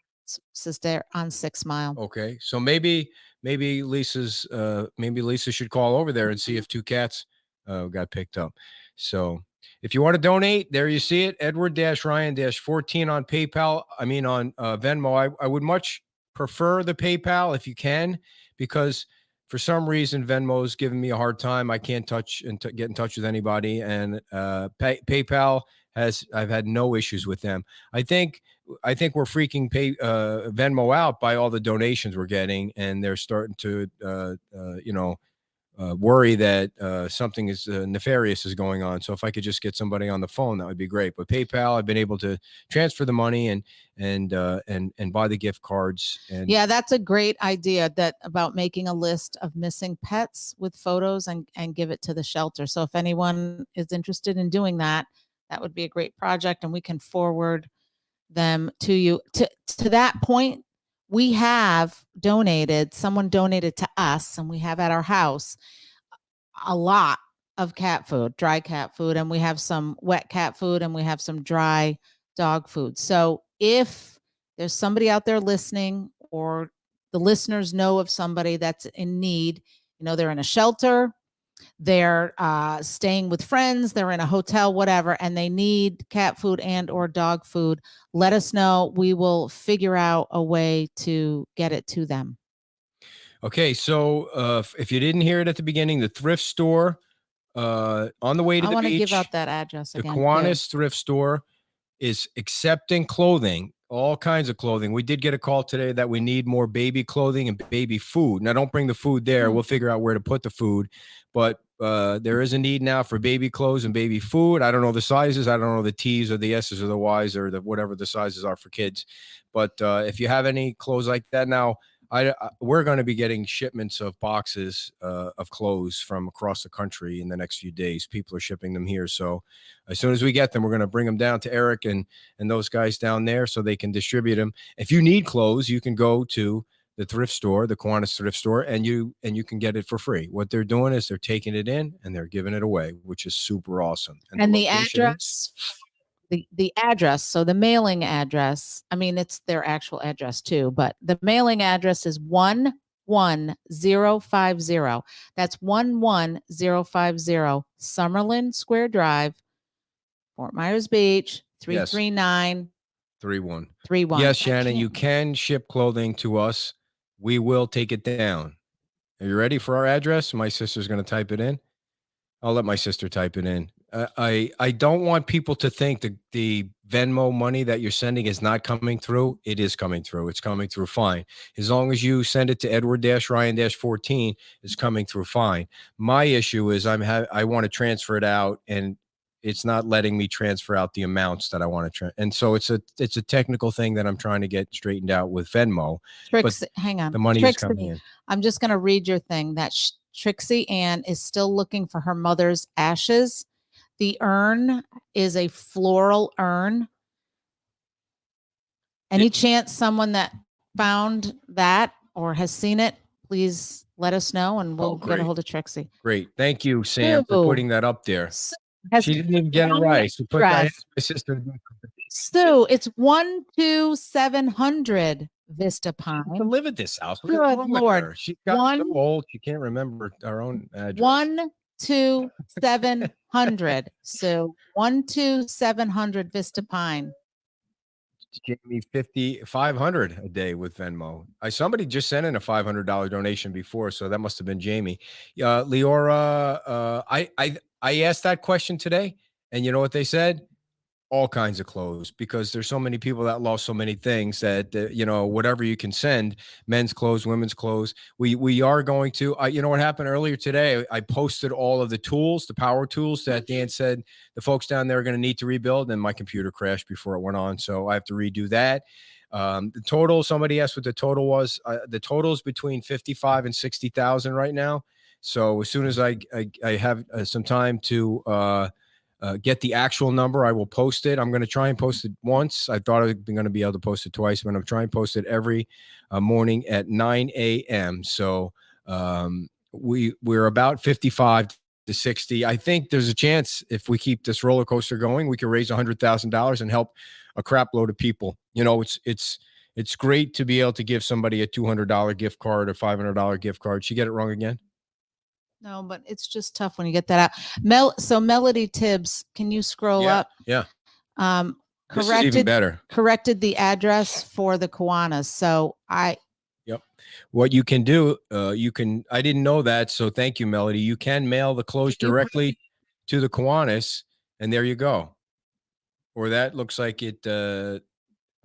Sister on 6 Mile. Okay, so maybe Lisa should call over there and see if 2 cats got picked up. So if you want to donate, there you see it, Edward-Ryan-14 on PayPal. I mean on Venmo. I would much prefer the PayPal if you can, because for some reason Venmo is giving me a hard time. I can't touch and get in touch with anybody, and PayPal I've had no issues with them. I think we're freaking Venmo out by all the donations we're getting, and they're starting to, worry that something is nefarious is going on. So if I could just get somebody on the phone, that would be great. But PayPal, I've been able to transfer the money and buy the gift cards. And yeah, that's a great idea about making a list of missing pets with photos and give it to the shelter. So if anyone is interested in doing that, that would be a great project, and we can forward them to you. To that point, we have someone donated to us, and we have at our house a lot of cat food, dry cat food, and we have some wet cat food, and we have some dry dog food. So if there's somebody out there listening, or the listeners know of somebody that's in need, they're in a shelter, they're staying with friends, they're in a hotel, whatever, and they need cat food and or dog food, let us know. We will figure out a way to get it to them. Okay, so if you didn't hear it at the beginning, the thrift store on the way to I the want to give beach, out that address the again. Kiwanis thrift store is accepting clothing, all kinds of clothing. We did get a call today that we need more baby clothing and baby food. Now, don't bring the food there. We'll figure out where to put the food. But there is a need now for baby clothes and baby food. I don't know the sizes. I don't know the T's or the S's or the Y's or the whatever the sizes are for kids. But if you have any clothes like that now, we're going to be getting shipments of boxes of clothes from across the country in the next few days. People are shipping them here. So as soon as we get them, we're going to bring them down to Eric and those guys down there so they can distribute them. If you need clothes, you can go to the thrift store, the Kiwanis thrift store, and you can get it for free. What they're doing is they're taking it in and they're giving it away, which is super awesome. And the address, the address, so the mailing address, I mean, it's their actual address too, but the mailing address is 11050. That's 11050 Summerlin Square Drive, Fort Myers Beach, 33931. Yes, Shannon, you can ship clothing to us. We will take it down. Are you ready for our address? My sister's going to type it in. I'll let my sister type it in. I don't want people to think that the Venmo money that you're sending is not coming through. It is coming through. It's coming through fine. As long as you send it to Edward-Ryan-14, it's coming through fine. My issue is I want to transfer it out, and it's not letting me transfer out the amounts that I want to. And so it's a technical thing that I'm trying to get straightened out with Venmo. Trixie, hang on. The money is coming Trixie, in. I'm just going to read your thing. That Trixie Ann is still looking for her mother's ashes. The urn is a floral urn. Any chance someone that found that or has seen it, please let us know and we'll get a hold of Trixie. Great. Thank you, Sam, for putting that up there. Sue She didn't even get it right. She put that. My sister. Sue, it's 12700 Vista To Pine. live at this house. What is Good wrong with Lord. her? She got so old she can't remember our own address. 12700. So 12700 Vista Pine. She gave me 500 a day with Venmo. Somebody just sent in a $500 donation before, so that must have been Jamie. Leora, I asked that question today, and you know what they said? All kinds of clothes, because there's so many people that lost so many things that whatever you can send, men's clothes, women's clothes. We are going to. You know what happened earlier today? I posted all of the tools, the power tools that Dan said the folks down there are going to need to rebuild, and my computer crashed before it went on, so I have to redo that. The total. Somebody asked what the total was. The total is between 55 and 60,000 right now. So as soon as I have some time to get the actual number, I will post it. I'm going to try and post it once. I thought I was going to be able to post it twice, but I'm trying to post it every morning at 9 a.m. So we're about 55 to 60. I think there's a chance if we keep this roller coaster going, we can raise $100,000 and help a crap load of people. It's great to be able to give somebody a $200 gift card or $500 gift card. She get it wrong again? No, but it's just tough when you get that out. So Melody Tibbs, can you scroll up? Yeah. This is even better. Corrected the address for the Kiwanis. So Yep. What you can do, I didn't know that. So thank you, Melody. You can mail the clothes directly to the Kiwanis, and there you go. Or that looks like it, to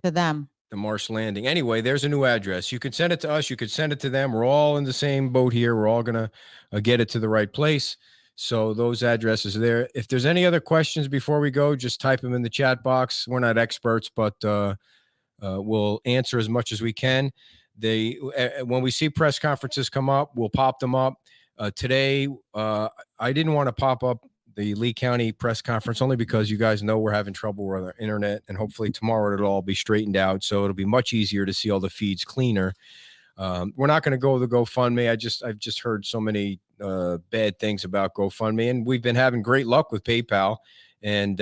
them. The Marsh Landing. Anyway, there's a new address. You could send it to us. You could send it to them. We're all in the same boat here. We're all going to get it to the right place. So those addresses are there. If there's any other questions before we go, just type them in the chat box. We're not experts, but we'll answer as much as we can. When we see press conferences come up, we'll pop them up. Today, I didn't want to pop up the Lee County press conference only because you guys know we're having trouble with our internet, and hopefully tomorrow it'll all be straightened out. So it'll be much easier to see all the feeds cleaner. We're not going to go to the GoFundMe. I've just heard so many bad things about GoFundMe, and we've been having great luck with PayPal. And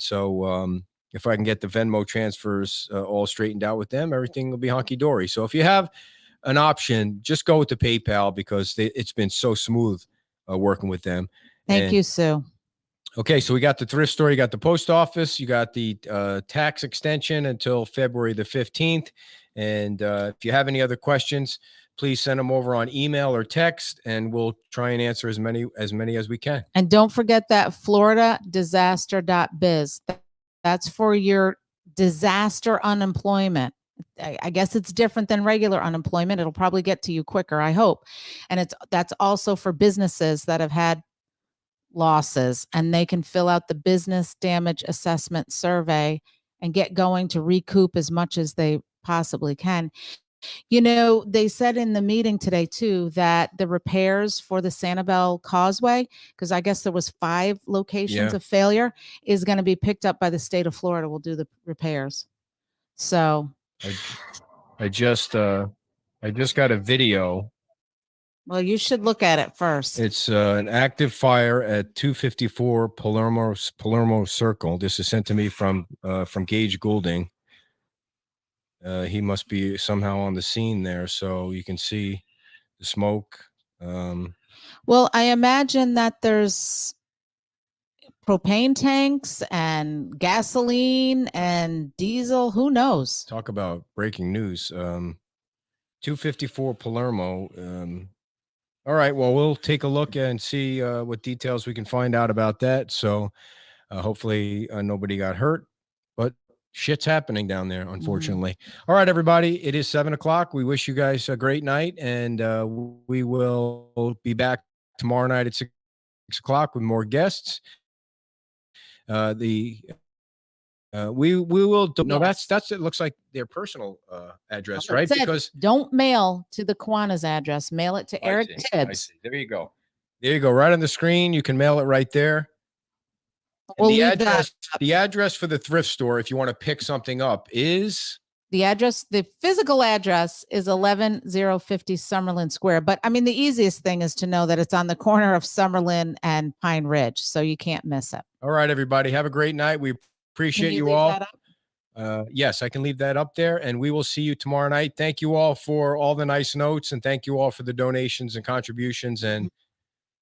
so if I can get the Venmo transfers all straightened out with them, everything will be hunky dory. So if you have an option, just go with the PayPal because it's been so smooth working with them. Thank you, Sue. Okay, so we got the thrift store, you got the post office, you got the tax extension until February the 15th. And if you have any other questions, please send them over on email or text, and we'll try and answer as many as we can. And don't forget that floridadisaster.biz. That's for your disaster unemployment. I guess it's different than regular unemployment. It'll probably get to you quicker, I hope. And that's also for businesses that have had losses, and they can fill out the business damage assessment survey and get going to recoup as much as they possibly can. They said in the meeting today too that the repairs for the Sanibel Causeway, because I guess there was 5 locations of failure, is going to be picked up by the state of Florida. Will do the repairs. So I just got a video. Well, you should look at it first. It's an active fire at 254 Palermo Circle. This is sent to me from Gage Goulding. He must be somehow on the scene there, so you can see the smoke. Well, I imagine that there's propane tanks and gasoline and diesel. Who knows? Talk about breaking news. 254 Palermo. All right. Well, we'll take a look and see what details we can find out about that. So hopefully nobody got hurt, but shit's happening down there, unfortunately. All right, everybody. It is 7:00. We wish you guys a great night, and we will be back tomorrow night at 6:00 with more guests. We will no, Yes. that's it looks like their personal address, It right? said, Because don't mail to the Kiwanis address. Mail it to Eric I Tibbs. see. There you go. There you go. Right on the screen. You can mail it right there. And We'll leave that. the address for the thrift store, if you want to pick something up, is The address, the physical address is 11050 Summerlin Square. But I mean, the easiest thing is to know that it's on the corner of Summerlin and Pine Ridge. So you can't miss it. all right, everybody. Have a great night. We appreciate Can you leave all. that up? Yes, I can leave that up there, and we will see you tomorrow night. Thank you all for all the nice notes, and thank you all for the donations and contributions. And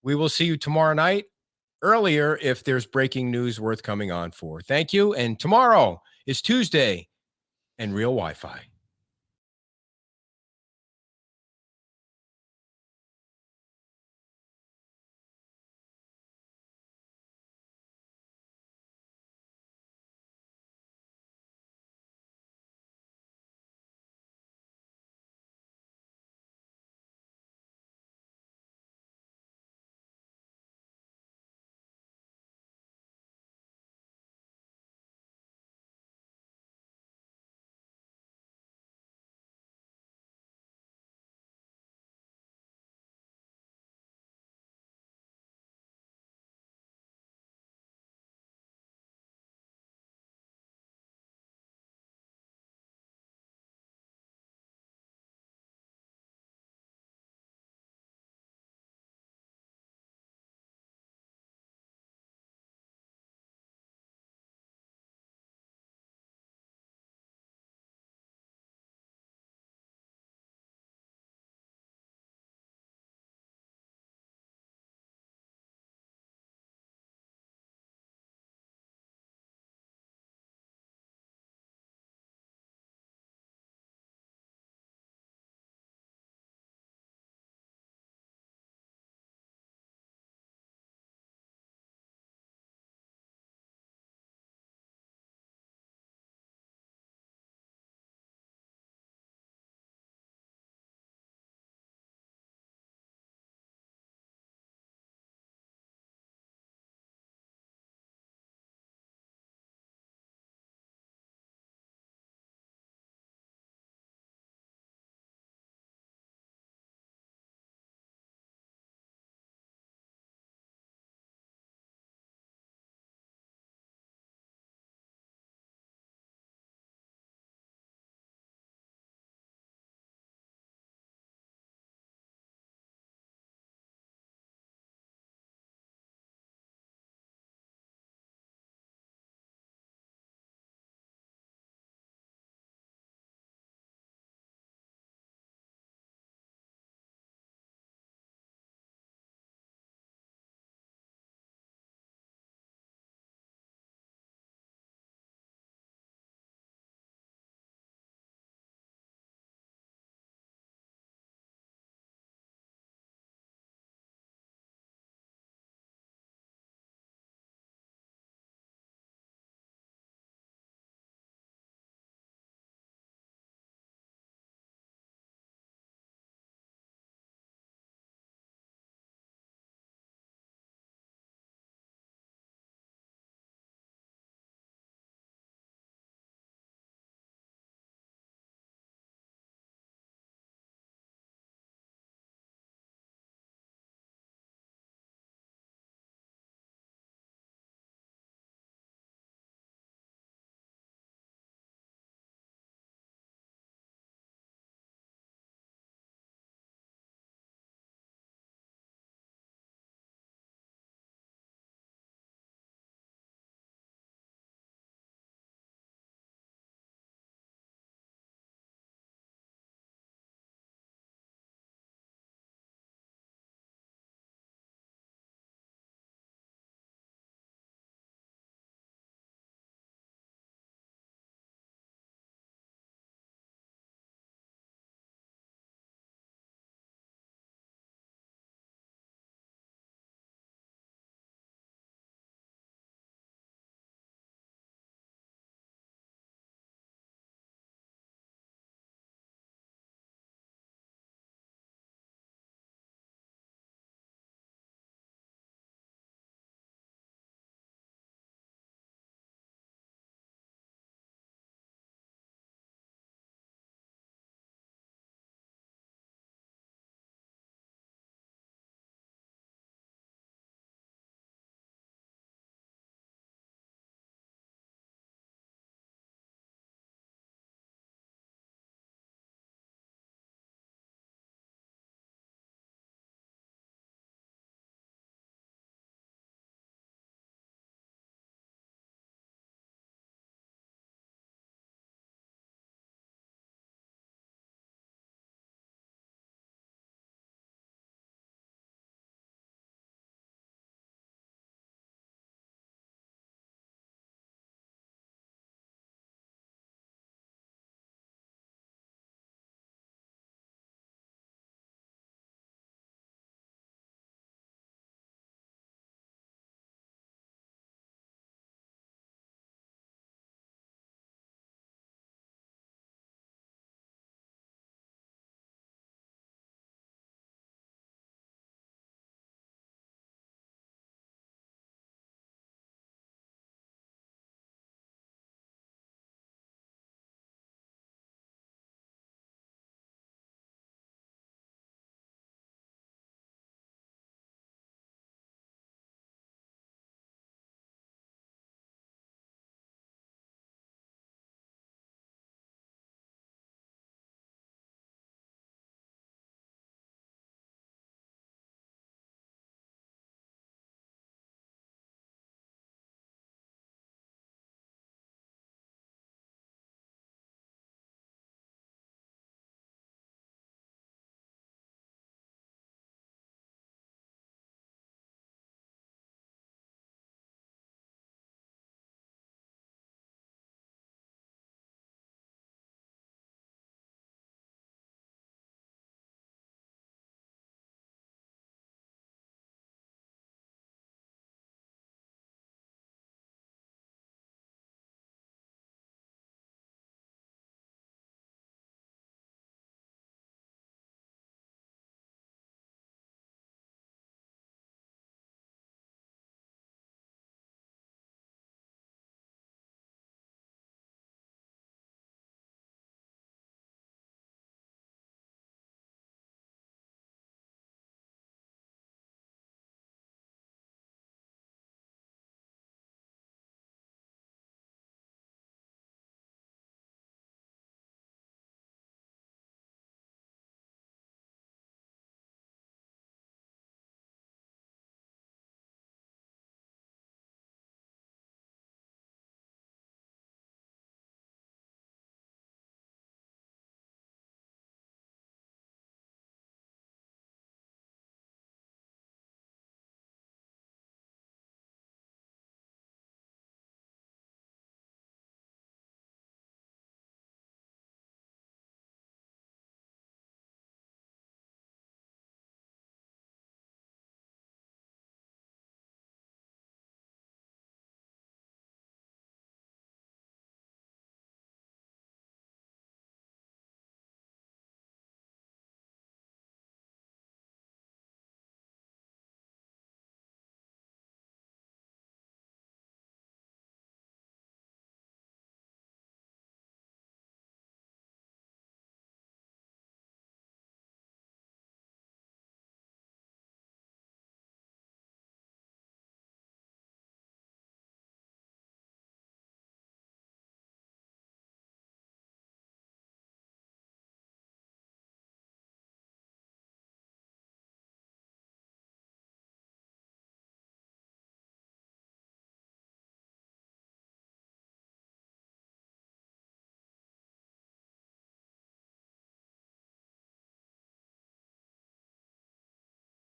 we will see you tomorrow night earlier if there's breaking news worth coming on for. Thank you. And tomorrow is Tuesday and real Wi-Fi.